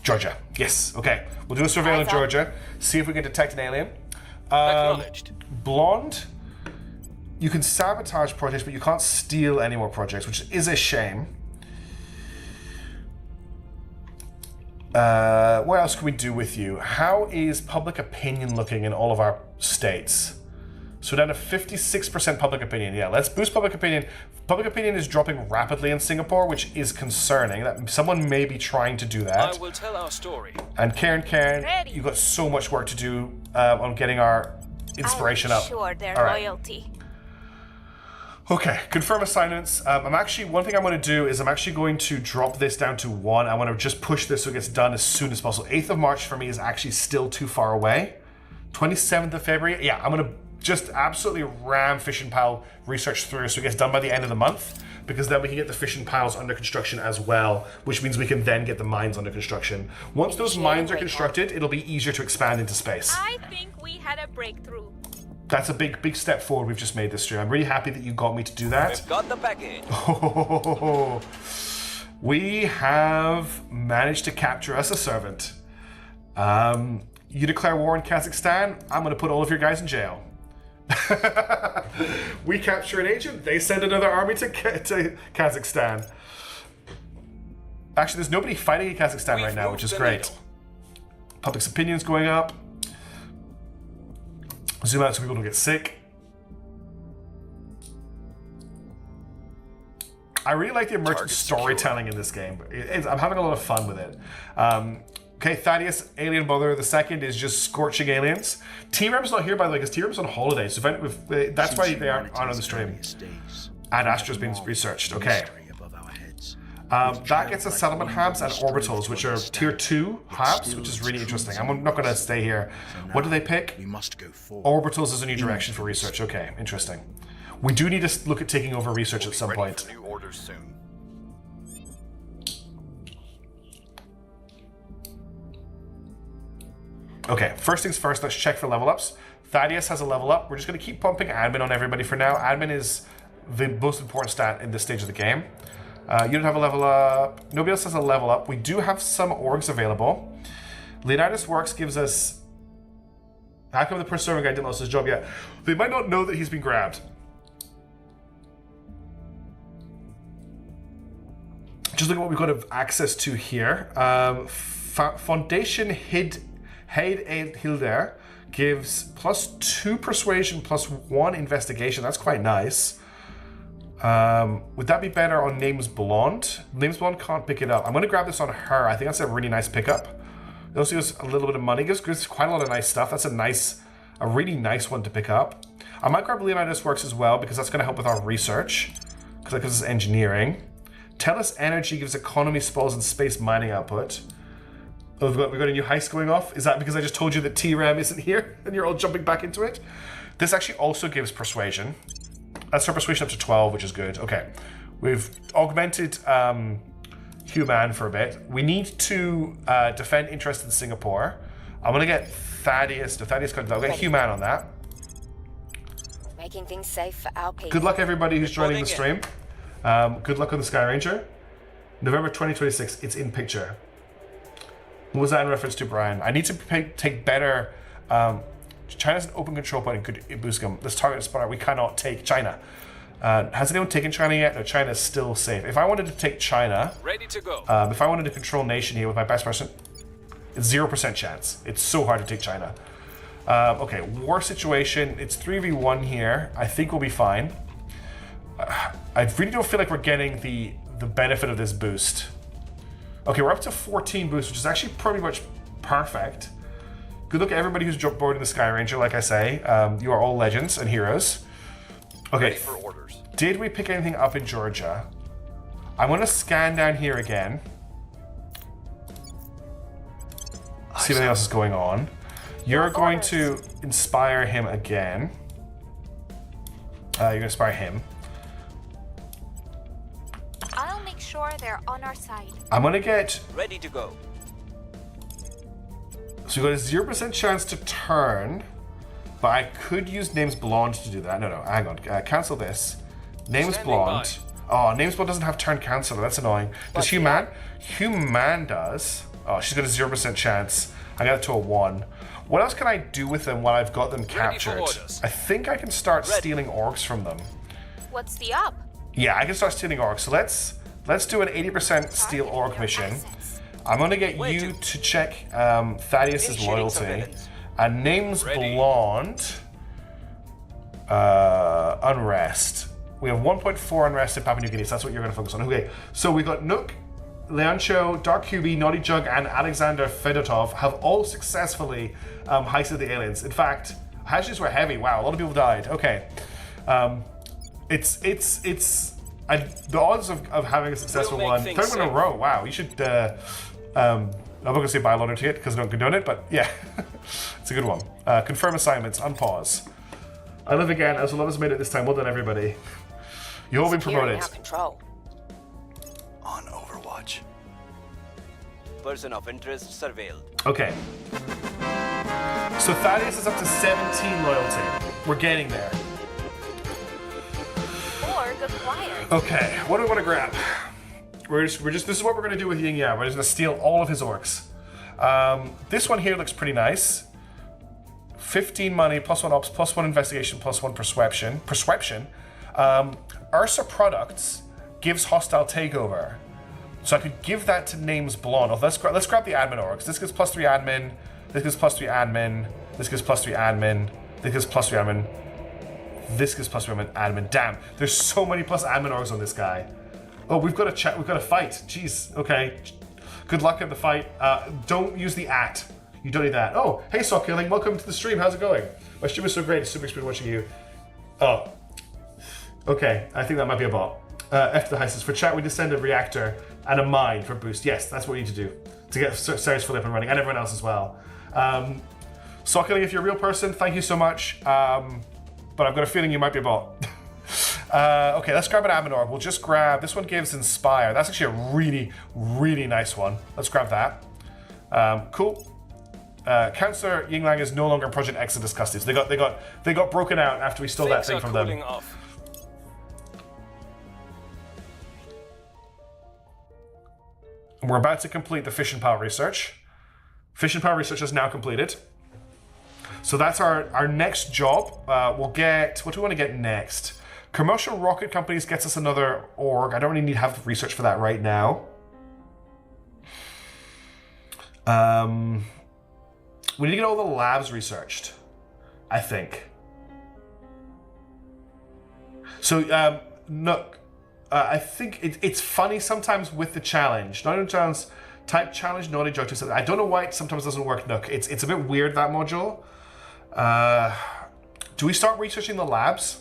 Georgia. Yes. Okay. We'll do a surveil in Georgia. See if we can detect an alien. Acknowledged. Blonde. You can sabotage projects, but you can't steal any more projects, which is a shame. What else can we do with you? How is public opinion looking in all of our states? So down to 56% public opinion. Yeah, let's boost public opinion. Public opinion is dropping rapidly in Singapore, which is concerning. That someone may be trying to do that. I will tell our story. And Karen, Ready. you've got so much work to do on getting our inspiration I'm up. sure their All right. loyalty. Okay, confirm assignments. One thing I'm going to do is I'm actually going to drop this down to 1. I want to just push this so it gets done as soon as possible. 8th of March for me is actually still too far away. 27th of February, yeah, I'm going to just absolutely ram Fishing Pile research through so it gets done by the end of the month, because then we can get the fishing piles under construction as well, which means we can then get the mines under construction. Once those mines are constructed, it'll be easier to expand into space. I think we had a breakthrough. That's a big step forward we've just made this stream. I'm really happy that you got me to do that. We've got the package. Oh, we have managed to capture us a servant. You declare war on Kazakhstan, I'm going to put all of your guys in jail. We capture an agent, they send another army to Kazakhstan. Actually, there's nobody fighting in Kazakhstan right now, which is great. Public's opinion's going up. Zoom out so people don't get sick. I really like the emergent storytelling in this game. I'm having a lot of fun with it. Okay, Thaddeus, Alien Brother. The second is just scorching aliens. T-Rem's not here, by the way, because T-Rem's on holiday. So that's why they aren't on the stream. And Astra's been researched. Okay. That gets us settlement hubs and orbitals, which are tier 2 hubs, which is really interesting. I'm not going to stay here. What do they pick? Orbitals is a new direction for research. Okay, interesting. We do need to look at taking over research at some point. New orders soon. Okay, first things first, let's check for level ups. Thaddeus has a level up. We're just going to keep pumping admin on everybody for now. Admin is the most important stat in this stage of the game. You don't have a level up. Nobody else has a level up. We do have some orgs available. Leonidas Works gives us... How come the preserving guy didn't lose his job yet? They might not know that he's been grabbed. Just look at what we've got access to here. Foundation Heid Hilder gives +2 persuasion, +1 investigation. That's quite nice. Would that be better on Names Blonde? Names Blonde can't pick it up. I'm going to grab this on her. I think that's a really nice pickup. It also gives a little bit of money. It gives quite a lot of nice stuff. That's a really nice one to pick up. I might grab Leonidas Works as well, because that's going to help with our research, because that gives us engineering. Tellus Energy gives economy, spoils, and space mining output. Oh, we've got a new heist going off. Is that because I just told you that T-Ram isn't here and you're all jumping back into it? This actually also gives persuasion. That's our persuasion up to 12, which is good. Okay, we've augmented Human for a bit. We need to defend interest in Singapore. I'm going to get Thaddeus. No, Thaddeus can't do that. I'll get Human on that. Making things safe for our people. Good luck, everybody who's joining the stream. Good luck on the Sky Ranger. November 2026, it's in picture. What was that in reference to, Brian? I need to take better... China's an open control point and could boost them. Let's target a spot. We cannot take China. Has anyone taken China yet? No, China's still safe. If I wanted to take China... Ready to go. If I wanted to control nation here with my best person, it's 0% chance. It's so hard to take China. Okay, war situation. It's 3v1 here. I think we'll be fine. I really don't feel like we're getting the benefit of this boost. Okay, we're up to 14 boosts, which is actually pretty much perfect. Good luck at everybody who's jumped board in the Sky Ranger, like I say. You are all legends and heroes. Okay, Ready for orders. Did we pick anything up in Georgia? I'm going to scan down here again. See if anything else is going on. You're going to inspire him again. You're going to inspire him. I'll make sure they're on our side. I'm going to get... Ready to go. So we got a 0% chance to turn, but I could use Names Blonde to do that. No, hang on. Cancel this. Names Blonde. Oh, Names Blonde doesn't have turn canceller. That's annoying. Does Human? Human does. Oh, she's got a 0% chance. I got it to a 1. What else can I do with them while I've got them captured? I think I can start stealing orcs from them. What's the up? Yeah, I can start stealing orcs. So let's do an 80% steal orc mission. I'm going to get you to check Thaddeus's Initiating loyalty. surveillance. And name's Ready. Blonde. Unrest. We have 1.4 unrest in Papua New Guinea, so that's what you're going to focus on. Okay, so we got Nook, Leoncho, Dark QB, Naughty Jug, and Alexander Fedotov have all successfully heisted the aliens. In fact, hatches were heavy. Wow, a lot of people died. Okay. The odds of having a successful We'll make one, things third one in a safe. row. Wow, you should. I'm not going to say buy a lottery ticket because I don't condone it, but yeah, it's a good one. Confirm assignments, unpause. I live again, as a lot has made it this time. Well done, everybody. You've all been Secure in promoted. our control. On Overwatch. Person of interest surveilled. Okay. So Thaddeus is up to 17 loyalty. We're getting there. Or good flyer. Okay, what do we want to grab? We're just this is what we're gonna do with Ying Yang. We're just gonna steal all of his orcs. This one here looks pretty nice. 15 money, +1 ops, +1 investigation, +1 perception. Ursa Products gives hostile takeover. So I could give that to names Blonde. Oh, let's grab the admin orcs. This gives +3 admin. This gives +3 admin. This gives +3 admin. This gives +3 admin. This gives +3 admin. Damn, there's so many plus admin orgs on this guy. Oh, we've got to chat. We've got to fight. Jeez. Okay. Good luck at the fight. Don't use the @ You don't need that. Oh, hey Sock Killing, welcome to the stream. How's it going? My stream is so great. It's super experience watching you. Oh. Okay, I think that might be a bot. After the heist is for chat, we just send a reactor and a mine for boost. Yes, that's what we need to do to get Ceres fully up and running, and everyone else as well. Sock Killing, if you're a real person, thank you so much. But I've got a feeling you might be a bot. Okay, let's grab an admin orb. We'll just grab, this one gives Inspire. That's actually a really, really nice one. Let's grab that. Cool. Councillor Yinglang is no longer in Project Exodus custody. So they got broken out after we stole that Things thing are from cooling them. off. We're about to complete the fission power research. Fission power research is now completed. So that's our next job. We'll get, what do we want to get next? Commercial rocket companies gets us another org. I don't really need to have research for that right now. We need to get all the labs researched, I think. So, Nook, I think it's funny sometimes with the challenge. Naughty Jones type challenge, Naughty Jug to something. I don't know why it sometimes doesn't work, Nook. It's a bit weird, that module. Do we start researching the labs?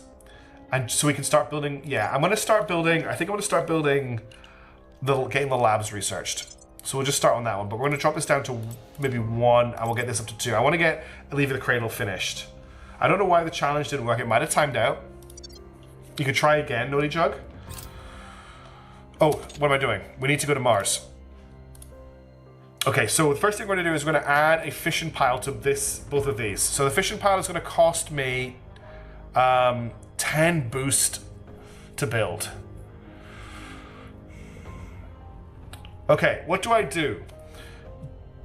And so we can start building, yeah, I'm gonna start building, I think I'm gonna start building getting the labs researched. So we'll just start on that one, but we're gonna drop this down to maybe 1, and we'll get this up to 2. I wanna get Leave the Cradle finished. I don't know why the challenge didn't work, it might have timed out. You could try again, Naughty Jug. Oh, what am I doing? We need to go to Mars. Okay, so the first thing we're gonna do is we're gonna add a fission pile to both of these. So the fission pile is gonna cost me 10 boost to build. Okay, what do I do?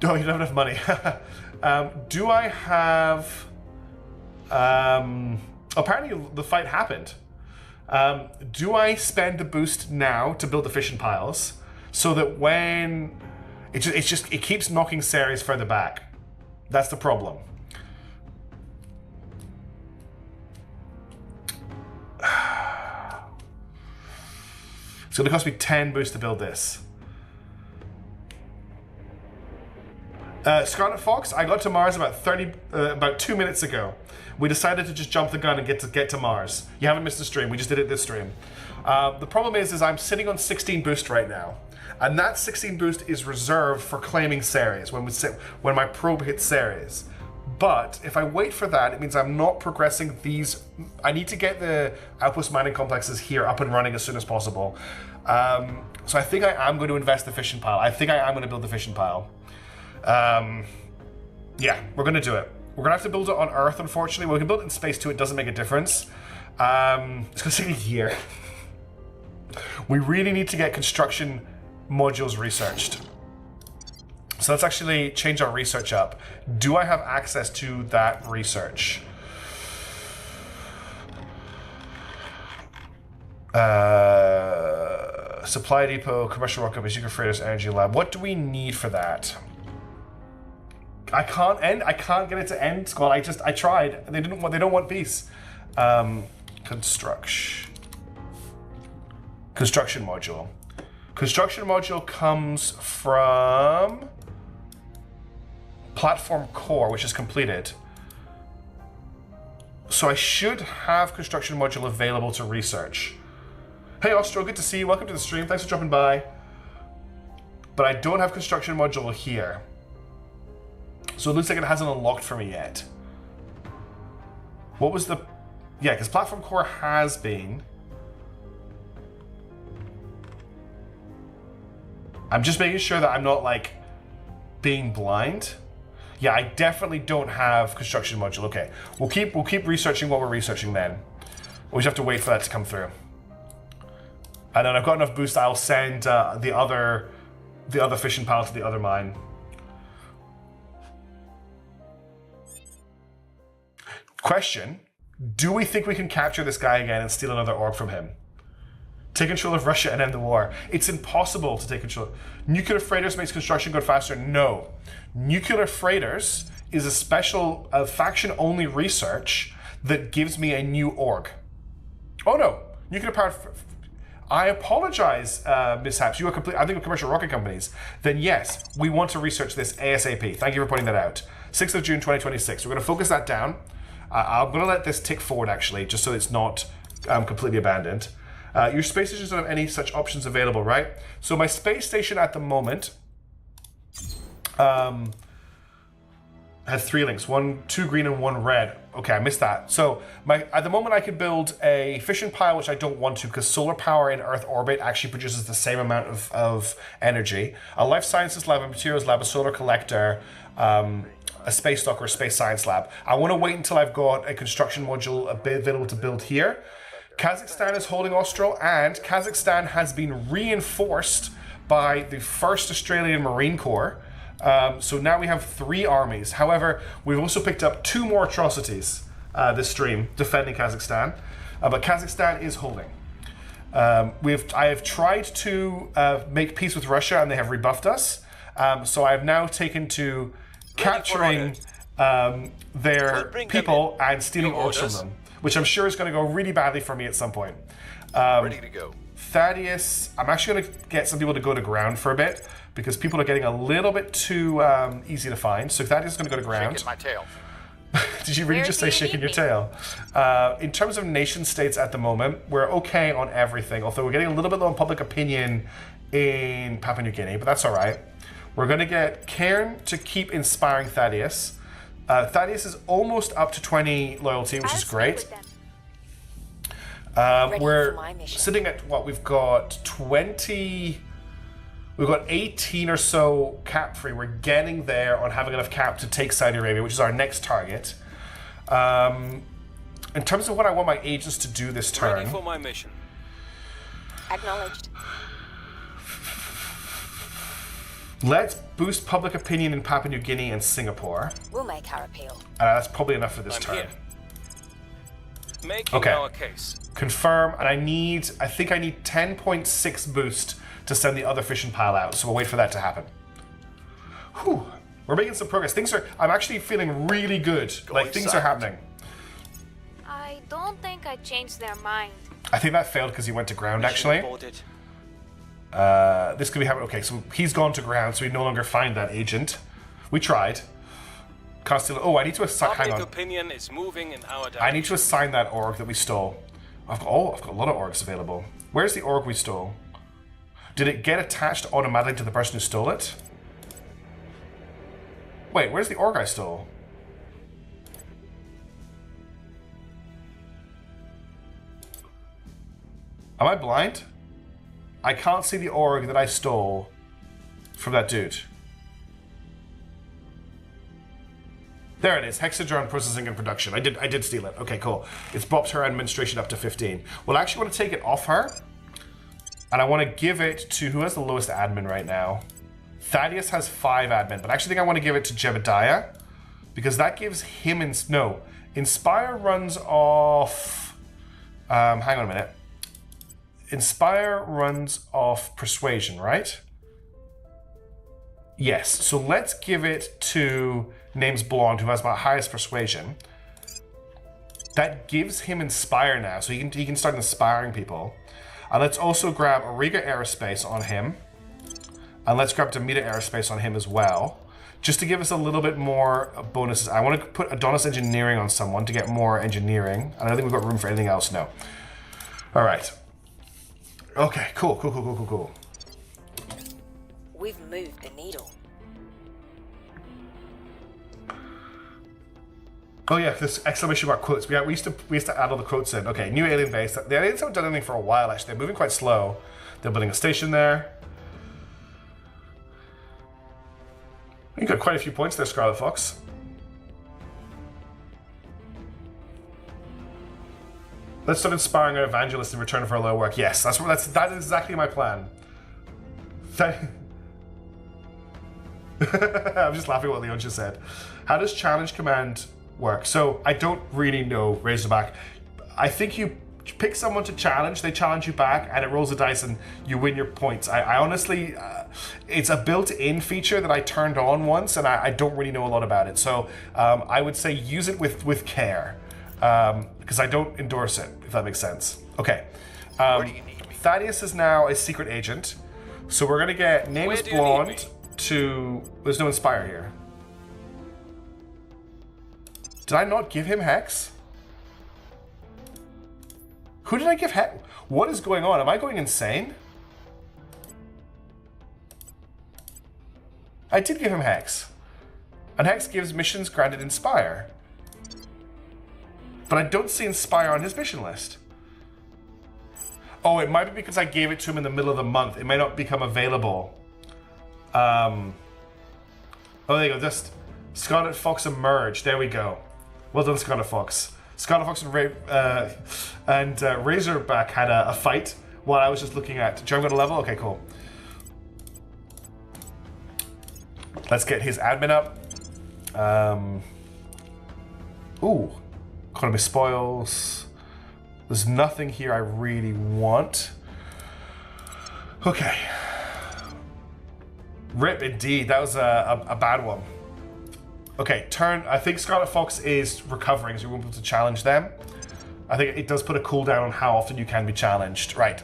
Oh, you don't have enough money. Do I have... apparently the fight happened. Do I spend the boost now to build the fission piles so that when... It keeps knocking Ceres further back. That's the problem. It's going to cost me 10 boost to build this. Scarlet Fox, I got to Mars about 2 minutes ago. We decided to just jump the gun and get to Mars. You haven't missed a stream. We just did it this stream. The problem is I'm sitting on 16 boost right now, and that 16 boost is reserved for claiming Ceres when my probe hits Ceres. But if I wait for that, it means I'm not progressing these. I need to get the outpost mining complexes here up and running as soon as possible. So I think I am going to invest the fission pile. I think I am going to build the fission pile. Yeah, we're going to do it. We're going to have to build it on Earth, unfortunately. We can build it in space too. It doesn't make a difference. It's going to take a year. We really need to get construction modules researched. So let's actually change our research up. Do I have access to that research? Supply depot, commercial rocket base, secret freighters, energy lab. What do we need for that? I can't get it to end, Squall. I tried. They don't want peace. Construction module. Construction module comes from platform core, which is completed. So I should have construction module available to research. Hey Ostro, good to see you. Welcome to the stream. Thanks for dropping by. But I don't have construction module here. So it looks like it hasn't unlocked for me yet. What was the... Yeah, because platform core has been... I'm just making sure that I'm not, like, being blind. Yeah, I definitely don't have construction module. Okay, we'll keep researching what we're researching then. We just have to wait for that to come through. And then I've got enough boost. I'll send the other fishing pile to the other mine. Question: do we think we can capture this guy again and steal another orb from him? Take control of Russia and end the war. It's impossible to take control. Nuclear freighters makes construction go faster. No. Nuclear freighters is a special faction-only research that gives me a new org. Oh no. Nuclear powered... I apologize, mishaps. You are complete. I think of commercial rocket companies. Then yes, we want to research this ASAP. Thank you for pointing that out. 6th of June 2026. We're going to focus that down. I'm going to let this tick forward, actually, just so it's not completely abandoned. Your space stations don't have any such options available, right? So my space station at the moment had 3 links, 2 green and 1 red. Okay, I missed that. So at the moment I could build a fission pile, which I don't want to because solar power in Earth orbit actually produces the same amount of energy. A life sciences lab, a materials lab, a solar collector, a space dock or a space science lab. I want to wait until I've got a construction module available to build here. Kazakhstan is holding Austro, and Kazakhstan has been reinforced by the 1st Australian Marine Corps. So now we have 3 armies. However, we've also picked up 2 more atrocities this stream defending Kazakhstan, but Kazakhstan is holding. I have tried to make peace with Russia, and they have rebuffed us. So I have now taken to capturing their people and stealing orbs from them, which I'm sure is going to go really badly for me at some point. Ready to go. Thaddeus, I'm actually going to get some people to go to ground for a bit because people are getting a little bit too easy to find. So Thaddeus is going to go to ground. Shaking my tail. Did you really just say shaking your tail? In terms of nation states at the moment, we're okay on everything, although we're getting a little bit low on public opinion in Papua New Guinea, but that's all right. We're going to get Cairn to keep inspiring Thaddeus. Thaddeus is almost up to 20 loyalty, which is great. We're sitting at what? We've got 20... We've got 18 or so cap free. We're getting there on having enough cap to take Saudi Arabia, which is our next target. In terms of what I want my agents to do this turn... Ready for my mission. Acknowledged. Let's boost public opinion in Papua New Guinea and Singapore. We'll make our appeal. That's probably enough for this I'm turn. here. Making our case. Confirm, and I think I need 10.6 boost to send the other fission pile out, so we'll wait for that to happen. Whew. We're making some progress. I'm actually feeling really good. Like, things are happening. I don't think I changed their mind. I think that failed because he went to ground, actually. This could be happening. Okay, so he's gone to ground, so we no longer find that agent. We tried. Can't steal it. Oh, I need to assign... Hang on. Public opinion is moving in our direction. I need to assign that org that we stole. I've got a lot of orgs available. Where's the org we stole? Did it get attached automatically to the person who stole it? Wait, where's the org I stole? Am I blind? I can't see the org that I stole from that dude. There it is, Hexadron processing and production. I did steal it. Okay, cool. It's bopped her administration up to 15. Well, I actually want to take it off her. And I want to give it to, who has the lowest admin right now? Thaddeus has 5 admin, but I actually think I want to give it to Jebediah. Because that gives him, Inspire runs off, hang on a minute. Inspire runs off persuasion, right? Yes, so let's give it to name's Blonde, who has my highest persuasion. That gives him Inspire now, so he can start inspiring people. And let's also grab Auriga Aerospace on him. And let's grab Demeter Aerospace on him as well. Just to give us a little bit more bonuses. I want to put Adonis Engineering on someone to get more engineering. I don't think we've got room for anything else, no. All right. Okay, cool. We've moved the needle. Oh yeah, this exclamation mark quotes. We used to add all the quotes in. Okay, new alien base. The aliens haven't done anything for a while, actually. They're moving quite slow. They're building a station there. You got quite a few points there, Scarlet Fox. Let's start inspiring our evangelists in return for our low work. Yes, that is exactly my plan. I'm just laughing at what Leon just said. How does challenge command work? So I don't really know, Razorback. I think you pick someone to challenge, they challenge you back, and it rolls the dice and you win your points. I honestly, it's a built-in feature that I turned on once, and I don't really know a lot about it. So I would say use it with care, because I don't endorse it, if that makes sense. Okay. Thaddeus is now a secret agent, so we're gonna get name is Blonde to. There's no Inspire here. Did I not give him Hex? Who did I give Hex? What is going on? Am I going insane? I did give him Hex. And Hex gives missions granted Inspire. But I don't see Inspire on his mission list. Oh, it might be because I gave it to him in the middle of the month. It may not become available. Oh, there you go. Just Scarlet Fox emerged. There we go. Well done, Scarlet Fox. Scarlet Fox and Razorback had a fight while I was just looking at. Joe got a level? Okay, cool. Let's get his admin up. Ooh. Economy spoils. There's nothing here I really want. Okay. Rip, indeed. That was a bad one. Okay, turn. I think Scarlet Fox is recovering, so we won't be able to challenge them. I think it does put a cooldown on how often you can be challenged. Right.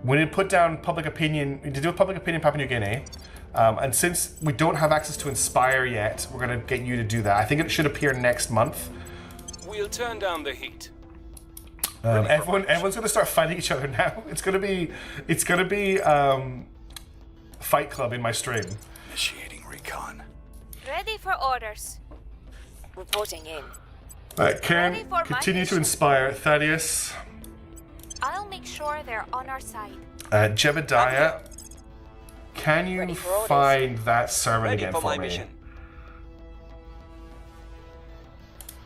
We need to put down public opinion. We need to do a public opinion Papua New Guinea. And since we don't have access to Inspire yet, we're going to get you to do that. I think it should appear next month. We'll turn down the heat. Everyone's going to start fighting each other now. It's going to be Fight Club in my stream. Initiating recon. Ready for orders. Reporting in. Alright, Karen, Ready for my continue to mission. inspire. Thaddeus. I'll make sure they're on our side. Jebediah. Can you Ready for orders. find that servant Ready again for for my me? mission.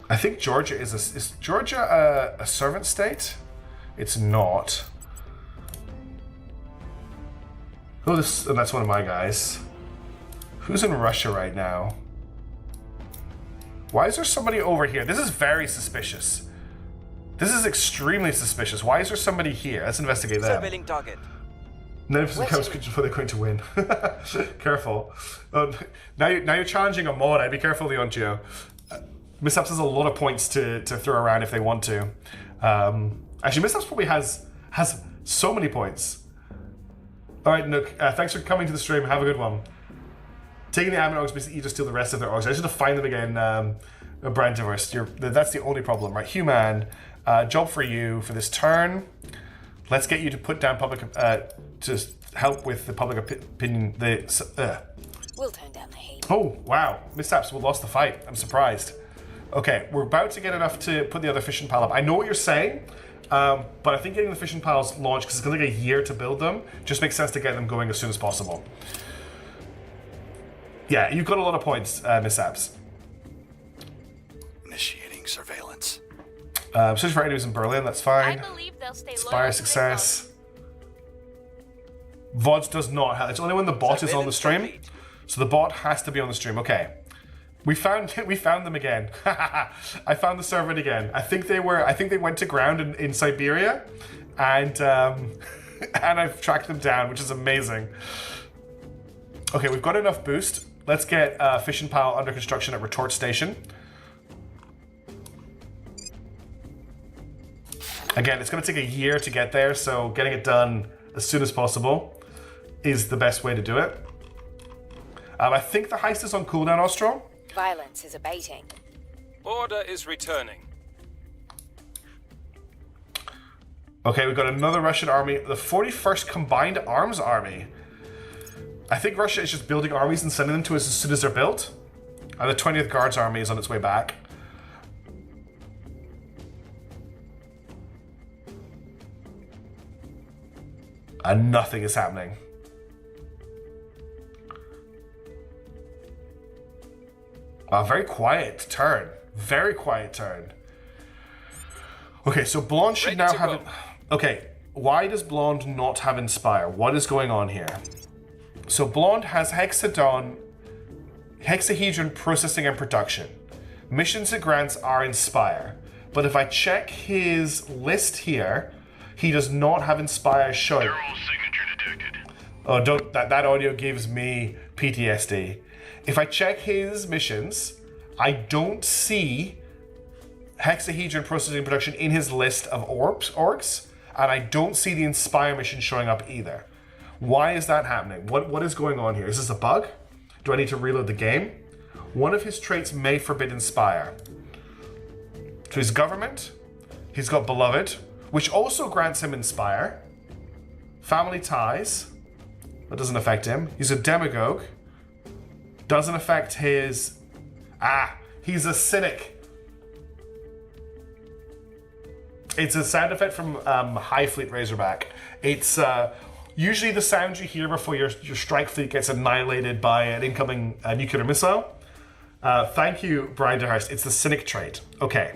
I think Georgia is Georgia a servant state? It's not. Oh, that's one of my guys. Who's in Russia right now? Why is there somebody over here? This is very suspicious. This is extremely suspicious. Why is there somebody here? Let's investigate that. Surveilling target. 90% comes before they're going to win. Careful. Now you're challenging a mod. I'd be careful, Leontio. Mishaps has a lot of points to throw around if they want to. Actually, Mishaps probably has so many points. All right, Nook. Thanks for coming to the stream. Have a good one. Taking the admin orgs means that you just steal the rest of their orgs. I just have to find them again, Brandiverse. That's the only problem, right? Human, job for you for this turn. Let's get you to put down public, to help with the public opinion. We'll turn down the heat. Oh, wow. Mishaps, we lost the fight. I'm surprised. Okay, we're about to get enough to put the other fishing pile up. I know what you're saying, but I think getting the fishing piles launched, because it's going to take a year to build them, just makes sense to get them going as soon as possible. Yeah, you've got a lot of points, Mishaps. Initiating surveillance. Search for enemies in Berlin, that's I fine. believe they'll stay Inspire loyal to success. VODs does not have. It's only when the bot is on the stream. So the bot has to be on the stream. Okay. We found them again. I found the servant again. I think they went to ground in Siberia, and and I've tracked them down, which is amazing. Okay, we've got enough boost. Let's get Fission Pile under construction at Retort Station. Again, it's going to take a year to get there, so getting it done as soon as possible is the best way to do it. I think the heist is on cooldown, Ostro. Violence is abating. Order is returning. Okay, we've got another Russian army, the 41st Combined Arms Army. I think Russia is just building armies and sending them to us as soon as they're built. And the 20th Guards Army is on its way back. And nothing is happening. Wow, very quiet turn. Very quiet turn. Okay, so Blonde should now have it. Okay, why does Blonde not have Inspire? What is going on here? So Blonde has Hexahedron processing and production. Missions it grants are Inspire. But if I check his list here, he does not have Inspire showing. Neural signature detected. Oh, don't, that audio gives me PTSD. If I check his missions, I don't see Hexahedron processing and production in his list of orcs, and I don't see the Inspire mission showing up either. Why is that happening? What is going on here? Is this a bug? Do I need to reload the game? One of his traits may forbid Inspire. To his government, he's got Beloved, which also grants him Inspire. Family Ties, that doesn't affect him. He's a Demagogue, doesn't affect his... he's a Cynic. It's a sound effect from High Fleet Razorback. It's usually the sound you hear before your strike fleet gets annihilated by an incoming nuclear missile. Thank you, Brian DeHurst. It's the Cynic trait. Okay.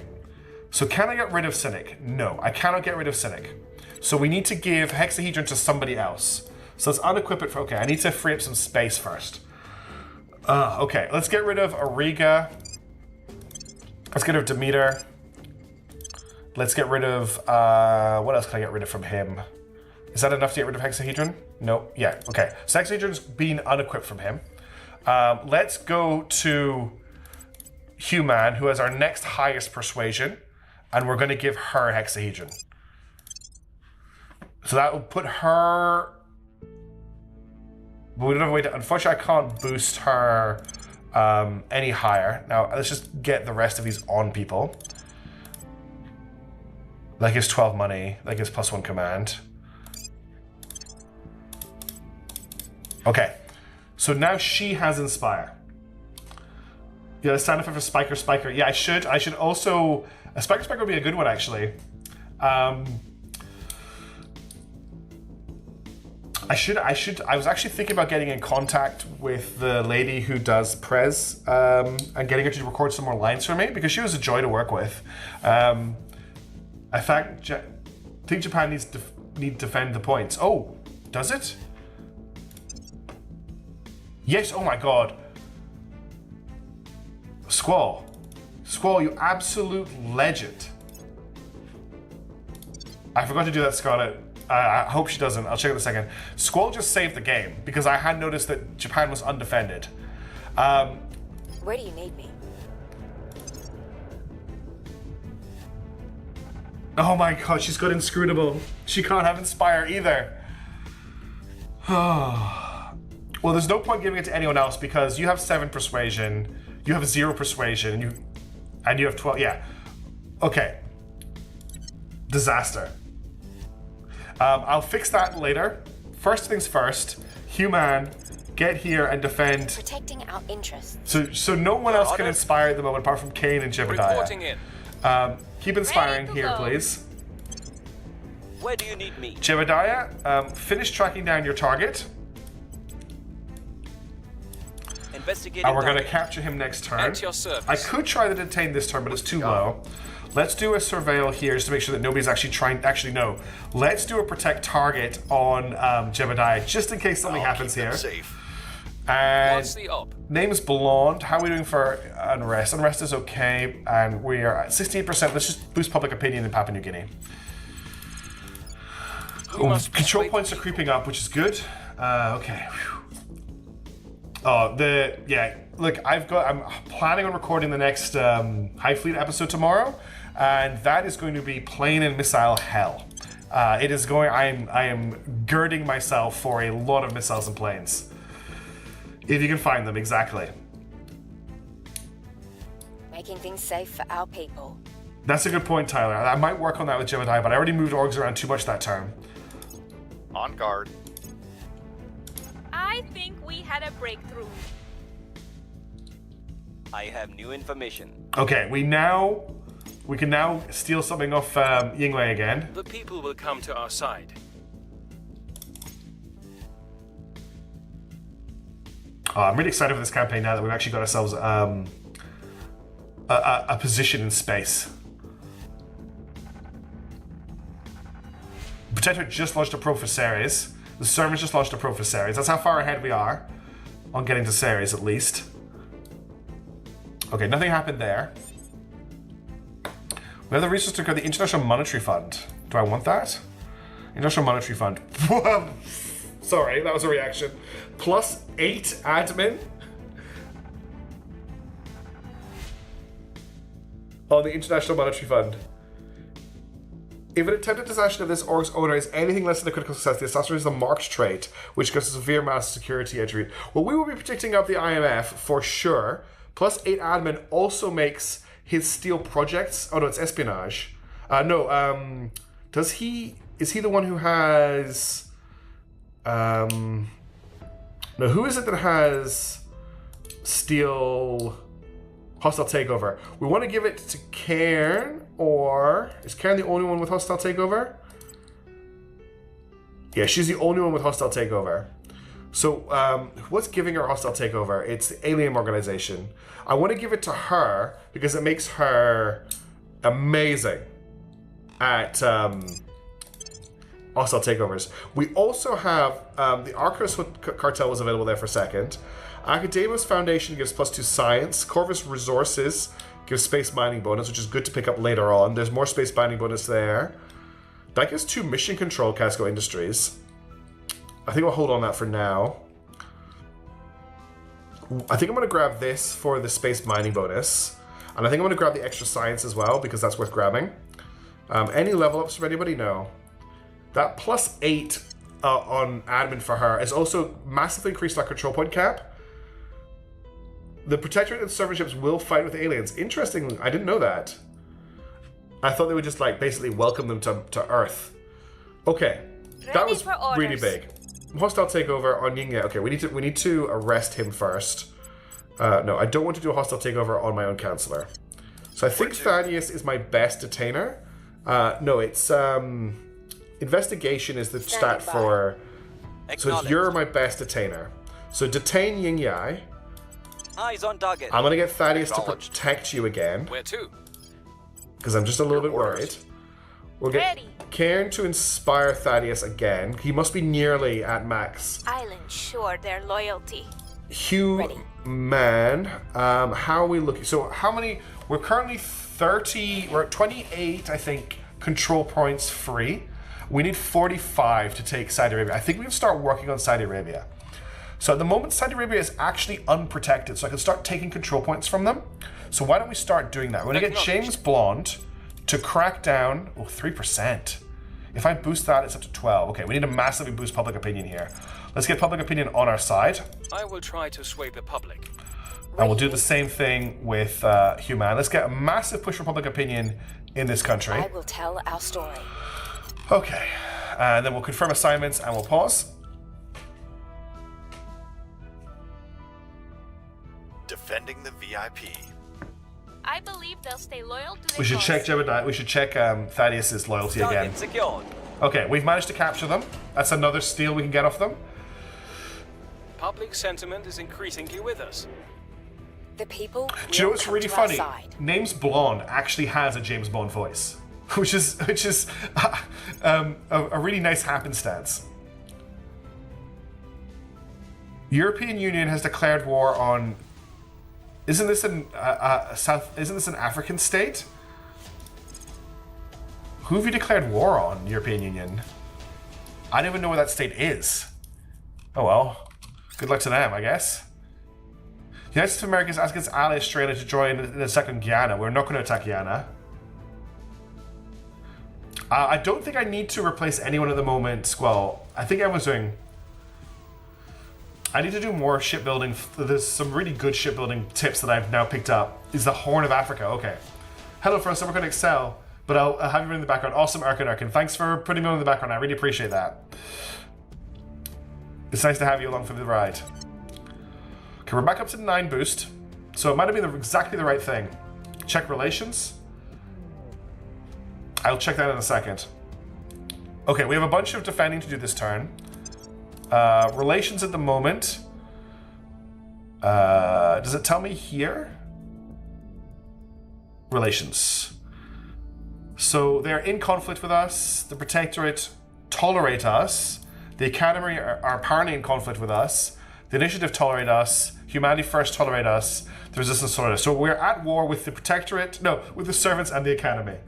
So can I get rid of Cynic? No, I cannot get rid of Cynic. So we need to give Hexahedron to somebody else. So let's unequip it for... Okay, I need to free up some space first. Okay, let's get rid of Auriga. Let's get rid of Demeter. Let's get rid of... what else can I get rid of from him? Is that enough to get rid of Hexahedron? No. Yeah, okay. So Hexahedron's been unequipped from him. Let's go to Human, who has our next highest persuasion. And we're going to give her Hexahedron. So that will put her... But we don't have a way to... Unfortunately, I can't boost her any higher. Now, let's just get the rest of these on people. That gives 12 money. That gives +1 command. Okay. So now she has Inspire. Yeah, the sound effect for Spiker. Yeah, I should also... A Spiker would be a good one, actually. I was actually thinking about getting in contact with the lady who does Prez and getting her to record some more lines for me, because she was a joy to work with. In fact, I think Japan needs to defend the points. Oh, does it? Yes, oh my god. Squall, you absolute legend. I forgot to do that, Scarlet. I hope she doesn't. I'll check in a second. Squall just saved the game because I had noticed that Japan was undefended. Where do you need me? Oh my god, she's got Inscrutable. She can't have Inspire either. Well, there's no point giving it to anyone else because you have 7 persuasion, you have 0 persuasion, and you have 12. Yeah. Okay. Disaster. I'll fix that later. First things first, Human, get here and defend. Protecting our interests. So no one else can inspire at the moment apart from Kane and Jebediah. Reporting in. Keep inspiring here, please. Where do you need me? Jebediah, finish tracking down your target. Investigating And we're going to target. capture him next turn. At your service. I could try to detain this turn, but it's too low. Let's do a surveil here just to make sure that nobody's actually trying. Actually, no. Let's do a protect target on Jebediah just in case something happens keep them here. safe. And What's the up? name is Blonde. How are we doing for unrest? Unrest is okay, and we are at 68%. Let's just boost public opinion in Papua New Guinea. Control points are creeping up, which is good. Okay. Oh, look, I'm planning on recording the next High Fleet episode tomorrow, and that is going to be plane and missile hell. It is going. I am girding myself for a lot of missiles and planes, if you can find them exactly. Making things safe for our people. That's a good point, Tyler. I might work on that with Jebediah, but I already moved orgs around too much that turn. On guard. I think we had a breakthrough. I have new information. Okay, we can now steal something off Yingwei again. The people will come to our side. Oh, I'm really excited for this campaign now that we've actually got ourselves a position in space. Protectorate just launched a probe for Ceres. The Servants just launched a probe for Ceres. That's how far ahead we are on getting to Ceres, at least. Okay, nothing happened there. We have the resource to go to the International Monetary Fund. Do I want that? International Monetary Fund. Sorry, that was a reaction. +8 admin. On the International Monetary Fund. If an attempted assassination of this org's owner is anything less than a critical success, the assassination is a marked trait, which gives a severe mass security attribute. Well, we will be predicting up the IMF for sure. +8 admin also makes his steal projects. Oh no, it's espionage. Does he? Is he the one who has? No, who is it that has steal? Hostile takeover. We want to give it to Cairn, or is Cairn the only one with hostile takeover? Yeah, she's the only one with hostile takeover. So, what's giving her hostile takeover? It's the Alien Organization. I want to give it to her because it makes her amazing at hostile takeovers. We also have the Arcos Cartel was available there for a second. Academos Foundation gives +2 science. Corvus Resources gives space mining bonus, which is good to pick up later on. There's more space mining bonus there. That gives 2 mission control, Casco Industries. I think I'll hold on that for now. I think I'm going to grab this for the space mining bonus. And I think I'm going to grab the extra science as well, because that's worth grabbing. Any level ups for anybody? No. That +8 on admin for her is also massively increased our control point cap. The Protectorate and server ships will fight with aliens. Interesting, I didn't know that. I thought they would just like basically welcome them to Earth. Okay, that was really big. Hostile takeover on Yingye. Okay, we need to arrest him first. No, I don't want to do a hostile takeover on my own counselor. So I think Thaddeus is my best detainer. No, it's investigation is the stat for. So you're my best detainer. So detain Yingye. Eyes on target. I'm gonna get Thaddeus to protect you again. Where to? Because I'm just a little bit worried. We'll get Cairn to inspire Thaddeus again. He must be nearly at max. I'll ensure their loyalty. Hugh Man, how are we looking? So how many? We're currently 30. We're at 28, I think. Control points free. We need 45 to take Saudi Arabia. I think we can start working on Saudi Arabia. So at the moment, Saudi Arabia is actually unprotected, so I can start taking control points from them. So why don't we start doing that? We're going to get James Blonde to crack down, 3%. If I boost that, it's up to 12. Okay, we need to massively boost public opinion here. Let's get public opinion on our side. I will try to sway the public. And we'll do the same thing with Human. Let's get a massive push for public opinion in this country. I will tell our story. Okay, and then we'll confirm assignments and we'll pause. Defending the VIP. I believe they'll stay loyal to their We should cause. check Jebediah. We should check Thaddeus's loyalty again. Target secured. Okay, we've managed to capture them. That's another steal we can get off them. Public sentiment is increasingly with us. The people. Do you know what's will really come to our funny? side. Names Blonde actually has a James Bond voice, which is a really nice happenstance. European Union has declared war on. Isn't this an Isn't this an African state? Who have you declared war on, European Union? I don't even know where that state is. Oh well. Good luck to them, I guess. The United States of America is asking its ally Australia to join in a second Guyana. We're not going to attack Guyana. I don't think I need to replace anyone at the moment, Squall. I think everyone's doing... I need to do more shipbuilding. There's some really good shipbuilding tips that I've now picked up. Is the Horn of Africa. Okay. Hello, first, we're going to excel, but I'll have you in the background. Awesome, Arkin. Thanks for putting me on in the background. I really appreciate that. It's nice to have you along for the ride. Okay, we're back up to the 9 boost. So it might have been exactly the right thing. Check relations. I'll check that in a second. Okay, we have a bunch of defending to do this turn. Relations at the moment. Does it tell me here? Relations. So they're in conflict with us. The Protectorate tolerate us. The Academy are apparently in conflict with us. The Initiative tolerate us. Humanity First tolerate us. The Resistance tolerate us. So we're at war with the Protectorate. No, with the Servants and the Academy.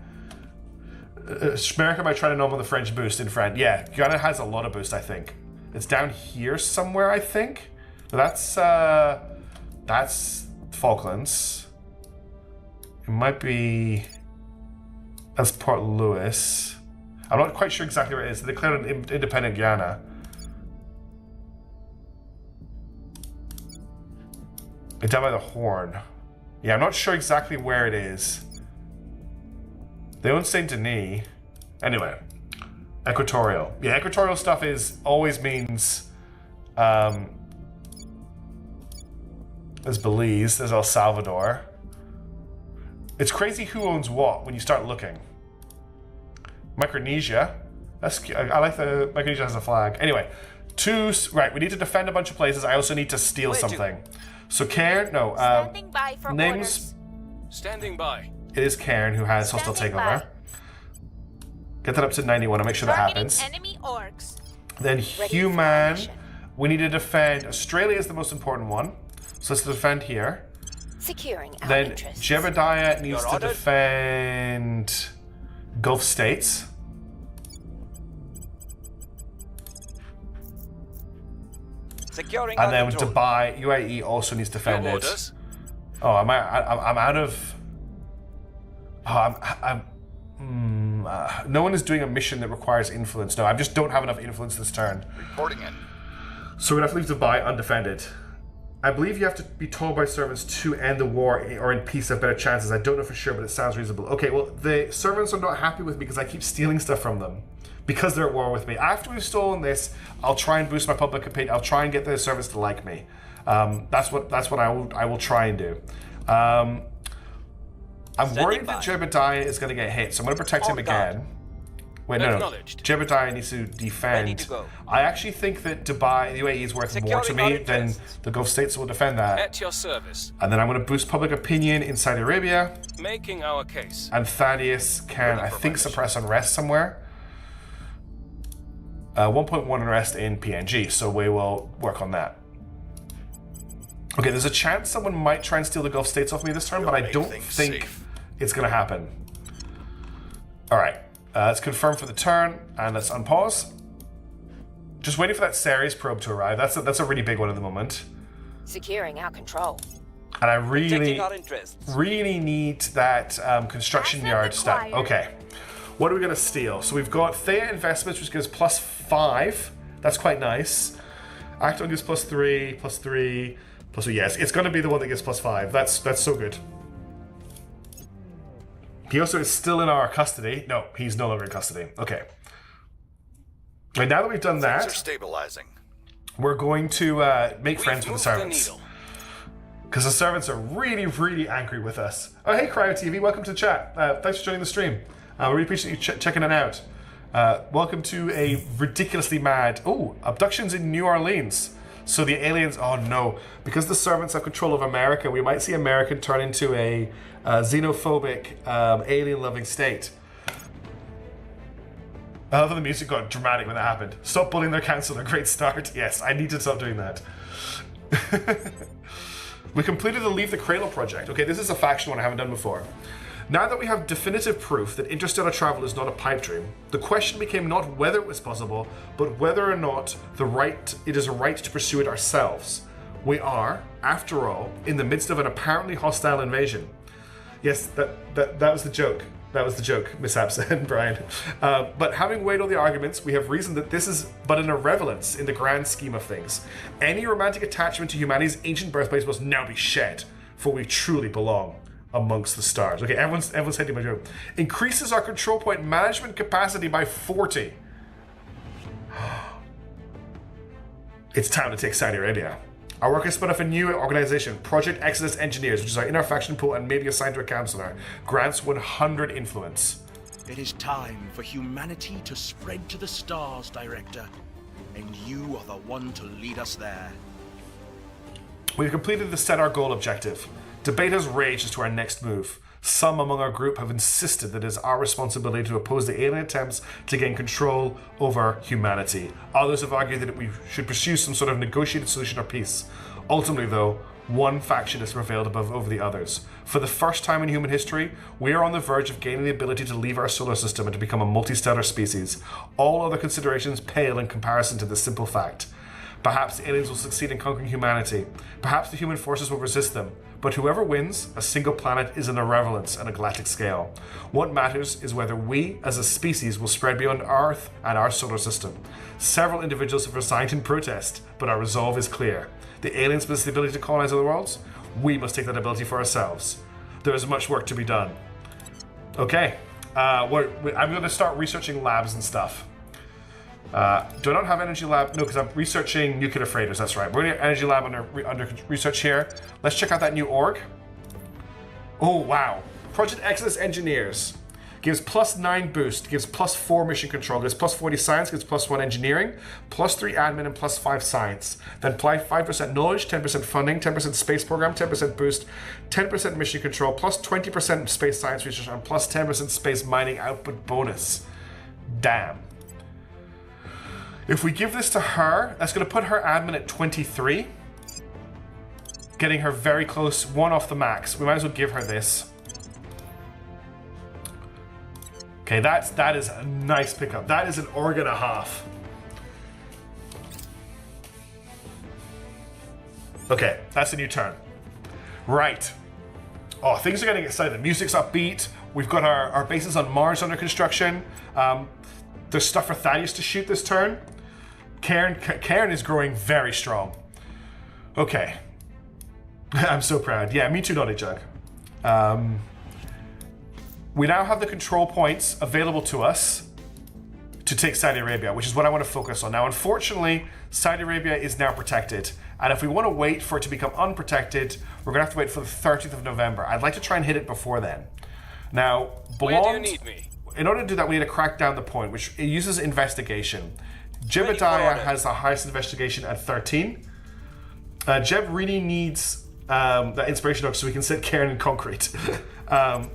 America might try to normal the French boost in France. Yeah, Guyana has a lot of boost, I think. It's down here somewhere, I think. That's Falklands. It might be... That's Port Louis. I'm not quite sure exactly where it is. They declared an independent Guyana. It's down by the Horn. Yeah, I'm not sure exactly where it is. They own Saint Denis. Anyway, equatorial. Yeah, equatorial stuff always means. There's Belize. There's El Salvador. It's crazy who owns what when you start looking. Micronesia. I like the Micronesia has a flag. Anyway, right. We need to defend a bunch of places. I also need to steal something. So Cairn. No. Standing by for names. orders. Standing by. It is Cairn who has hostile takeover. Get that up to 91 to make sure that happens. Enemy orcs. Then Human. We need to defend. Australia is the most important one. So let's defend here. Securing our Then interests. Jebediah needs You're to ordered. defend Gulf States. Securing And our then control. Dubai, UAE also needs to defend Your it. orders. Oh, I'm out of. Oh, no one is doing a mission that requires influence. No, I just don't have enough influence this turn. Reporting in. So we're gonna have to leave Dubai undefended. I believe you have to be told by servants to end the war or in peace have better chances. I don't know for sure, but it sounds reasonable. Okay, well, the servants are not happy with me because I keep stealing stuff from them. Because they're at war with me. After we've stolen this, I'll try and boost my public opinion. I'll try and get the servants to like me. That's what I will try and do. I'm worried that Jebediah is going to get hit, so I'm going to protect him again. Wait, no. Acknowledged. Jebediah needs to Ready defend. to go. I actually think that Dubai, the UAE, is worth more to Securing me our than interests. the Gulf States will defend that. At your service. And then I'm going to boost public opinion in Saudi Arabia. Making our case. And Thaddeus can, I think, suppress unrest somewhere. 1.1 unrest in PNG, so we will work on that. Okay, there's a chance someone might try and steal the Gulf States off me this turn, but I Make don't things think safe. it's going to happen. All right, let's confirm for the turn, and let's unpause. Just waiting for that Ceres probe to arrive. That's a really big one at the moment. Securing our control. And I Protecting our interests. really need that construction Asset yard stat. acquired. Okay. What are we going to steal? So we've got Thea Investments, which gives +5. That's quite nice. Acton gives +3, +3, +3. Yes, it's going to be the one that gives +5. That's so good. He also is still in our custody. No, he's no longer in custody. Okay. And now that we've done Things are that, stabilizing. we're going to make friends with the We've moved servants. needle. Because the servants are really angry with us. Oh, hey, Cryo TV, welcome to the chat. Thanks for joining the stream. We really appreciate you checking it out. Welcome to a ridiculously mad... Oh, abductions in New Orleans. So the aliens... Oh, no. Because the servants have control of America, we might see America turn into a xenophobic, alien-loving state. I love how the music got dramatic when that happened. Stop bullying their counselor. Great start. Yes, I need to stop doing that. We completed the Leave the Cradle project. Okay, this is a faction one I haven't done before. Now that we have definitive proof that interstellar travel is not a pipe dream, the question became not whether it was possible, but whether or not it is a right to pursue it ourselves. We are, after all, in the midst of an apparently hostile invasion. Yes, that was the joke. That was the joke, mishaps, and Brian. But having weighed all the arguments, we have reasoned that this is but an irrelevance in the grand scheme of things. Any romantic attachment to humanity's ancient birthplace must now be shed, for we truly belong amongst the stars. Okay, everyone's heading my joke. Increases our control point management capacity by 40. It's time to take Saudi Arabia. Our work has spun off a new organization, Project Exodus Engineers, which is our inner-faction pool and maybe assigned to a counselor. Grants 100 influence. It is time for humanity to spread to the stars, Director. And you are the one to lead us there. We've completed the set our goal objective. Debate has raged as to our next move. Some among our group have insisted that it is our responsibility to oppose the alien attempts to gain control over humanity. Others have argued that we should pursue some sort of negotiated solution or peace. Ultimately, though, one faction has prevailed over the others. For the first time in human history, we are on the verge of gaining the ability to leave our solar system and to become a multistellar species. All other considerations pale in comparison to this simple fact. Perhaps the aliens will succeed in conquering humanity. Perhaps the human forces will resist them. But whoever wins, a single planet is an irrelevance on a galactic scale. What matters is whether we, as a species, will spread beyond Earth and our solar system. Several individuals have resigned in protest, but our resolve is clear. The aliens possess the ability to colonize other worlds. We must take that ability for ourselves. There is much work to be done. Okay, I'm going to start researching labs and stuff. Do I not have energy lab? No, because I'm researching nuclear freighters. That's right. We're going to energy lab under research here. Let's check out that new org. Oh wow! Project Exodus Engineers gives +9 boost, gives +4 mission control, gives +40 science, gives +1 engineering, +3 admin, and +5 science. Then apply 5% knowledge, 10% funding, 10% space program, 10% boost, 10% mission control, +20% space science research, and +10% space mining output bonus. Damn. If we give this to her, that's going to put her admin at 23. Getting her very close, one off the max. We might as well give her this. Okay, that is a nice pickup. That is an org and a half. Okay, that's a new turn. Right. Oh, things are getting exciting. Music's upbeat. We've got our bases on Mars under construction. There's stuff for Thaddeus to shoot this turn. Karen is growing very strong. Okay. I'm so proud. Yeah, me too, Naughty Jug. We now have the control points available to us to take Saudi Arabia, which is what I want to focus on. Now, unfortunately, Saudi Arabia is now protected. And if we want to wait for it to become unprotected, we're going to have to wait for the 30th of November. I'd like to try and hit it before then. Now, Where do you need me? In order to do that, we need to crack down the point, which it uses investigation. Jebediah has the highest investigation at 13. Jeb really needs that inspiration up so we can set Karen in concrete.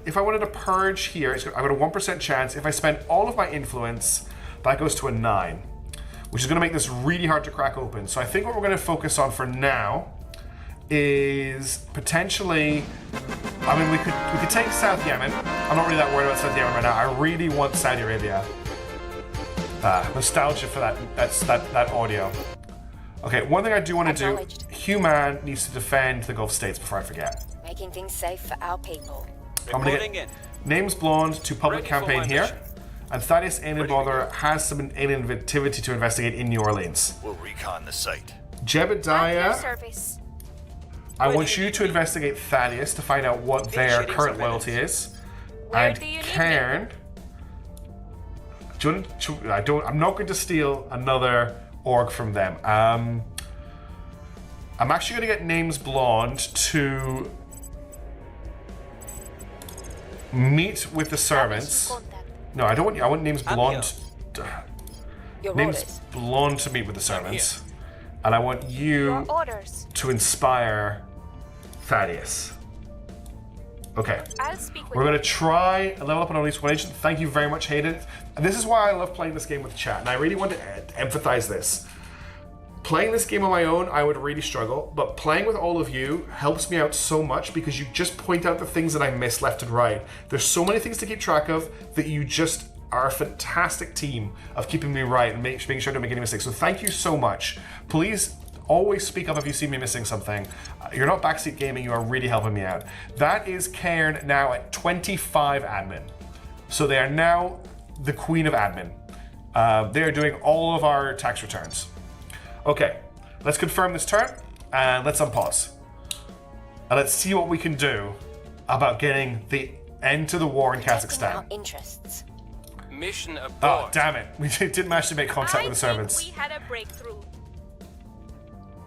If I wanted to purge here, I've got a 1% chance. If I spend all of my influence, that goes to a 9, which is going to make this really hard to crack open. So I think what we're going to focus on for now is potentially, I mean, we could take South Yemen. I'm not really that worried about South Yemen right now. I really want Saudi Arabia. Nostalgia for that audio. Okay, one thing I do want to do, Human needs to defend the Gulf states before I forget. Making things safe for our people. I'm going to get Names Blonde to public campaign here. And Thaddeus Alien Bother has some alien activity to investigate in New Orleans. We'll recon the site. Jebediah, Service. I want you to investigate Thaddeus to find out what their current loyalty is. And Cairn, I'm not going to steal another org from them. I'm actually going to get Names Blonde to meet with the servants. No, I don't want you. I want Names Blonde. Names Blonde to meet with the servants. And I want you to inspire Thaddeus. Okay. I'll speak with We're going to try and level up on at least one agent. Thank you very much, Hayden. And this is why I love playing this game with chat. And I really want to empathize this. Playing this game on my own, I would really struggle, but playing with all of you helps me out so much because you just point out the things that I miss left and right. There's so many things to keep track of that you just are a fantastic team of keeping me right and making sure I don't make any mistakes. So thank you so much. Please always speak up if you see me missing something. You're not backseat gaming, you are really helping me out. That is Cairn now at 25 admin. So they are now the queen of admin. They are doing all of our tax returns. Okay, let's confirm this turn and let's unpause. And let's see what we can do about getting the end to the war in Kazakhstan. Our interests. Mission abort. Oh, damn it. We didn't manage to make contact with the servants. We had a breakthrough.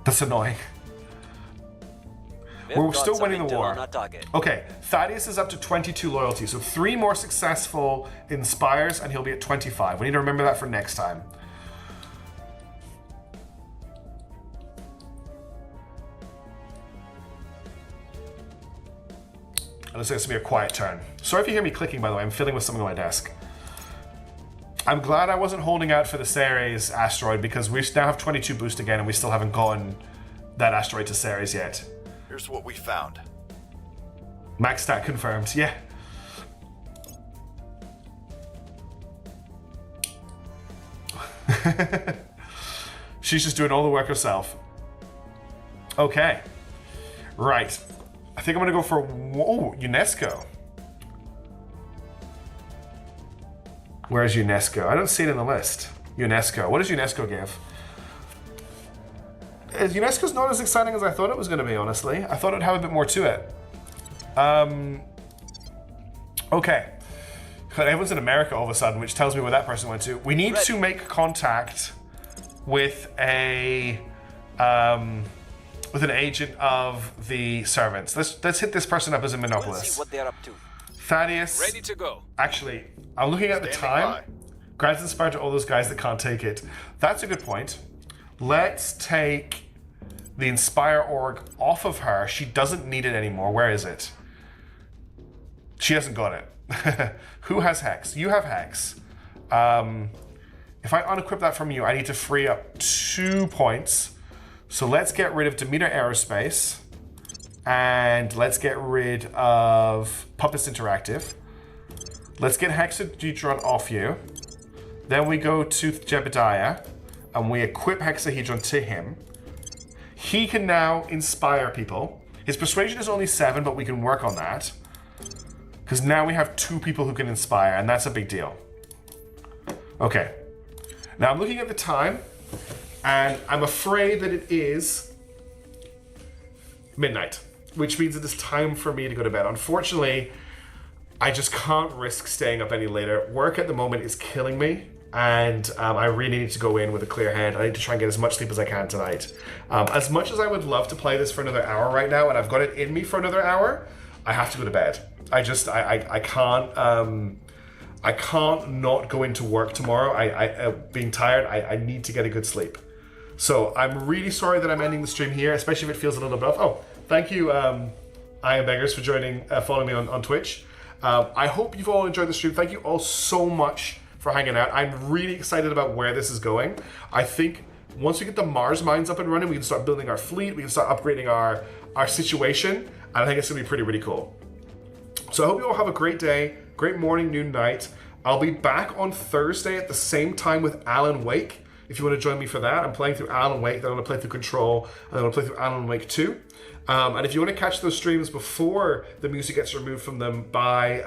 That's annoying. We're still winning the war. Okay, Thaddeus is up to 22 loyalty, so 3 more successful inspires and he'll be at 25. We need to remember that for next time. And it's going to be a quiet turn. Sorry if you hear me clicking, by the way. I'm fiddling with something on my desk. I'm glad I wasn't holding out for the Ceres asteroid because we now have 22 boost again and we still haven't gotten that asteroid to Ceres yet. Here's what we found. Max stat confirmed, yeah. She's just doing all the work herself. Okay. Right. I think I'm gonna go for, whoa, UNESCO. Where's UNESCO? I don't see it in the list. UNESCO. What does UNESCO give? UNESCO's not as exciting as I thought it was going to be, honestly. I thought it'd have a bit more to it. Okay. Everyone's in America all of a sudden, which tells me where that person went to. We need to make contact with a with an agent of the servants. Let's hit this person up as a monopolist. We'll see what they're up to. Thaddeus. Ready to go. Actually, I'm looking at the time. Grants inspired to all those guys that can't take it. That's a good point. Let's take the Inspire org off of her. She doesn't need it anymore. Where is it? She hasn't got it. Who has Hex? You have Hex. If I unequip that from you, I need to free up 2 points. So let's get rid of Demeter Aerospace. And let's get rid of Puppets Interactive. Let's get Hexahedron off you. Then we go to Jebediah and we equip Hexahedron to him. He can now inspire people. His persuasion is only 7, but we can work on that. Because now we have 2 people who can inspire, and that's a big deal. Okay. Now I'm looking at the time, and I'm afraid that it is midnight, which means it is time for me to go to bed. Unfortunately, I just can't risk staying up any later. Work at the moment is killing me, and I really need to go in with a clear head. I need to try and get as much sleep as I can tonight. As much as I would love to play this for another hour right now, and I've got it in me for another hour, I have to go to bed. I can't not go into work tomorrow. Being tired, I need to get a good sleep. So I'm really sorry that I'm ending the stream here, especially if it feels a little bit off. Oh, thank you, I Am Beggars, for joining, following me on Twitch. I hope you've all enjoyed the stream. Thank you all so much for hanging out. I'm really excited about where this is going. I think once we get the Mars mines up and running, we can start building our fleet, we can start upgrading our situation, and I think it's gonna be pretty, really cool. So I hope you all have a great day, great morning, noon, night. I'll be back on Thursday at the same time with Alan Wake. If you want to join me for that, I'm playing through Alan Wake, then I'm going to play through Control, and then I'm going to play through Alan Wake 2. And if you want to catch those streams before the music gets removed from them by,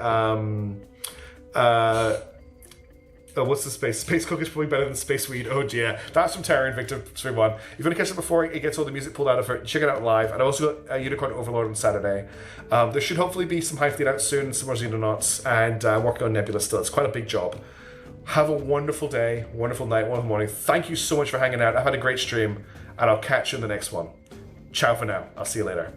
what's the space? Space Cook is probably better than Space Weed. Oh dear. That's from Terra Invicta Stream 1. If you want to catch it before it gets all the music pulled out of it, check it out live. And I also got Unicorn Overlord on Saturday. There should hopefully be some High Fleet out soon, some more Xenonauts, and I'm working on Nebula still. It's quite a big job. Have a wonderful day, wonderful night, wonderful morning. Thank you so much for hanging out. I've had a great stream, and I'll catch you in the next one. Ciao for now. I'll see you later.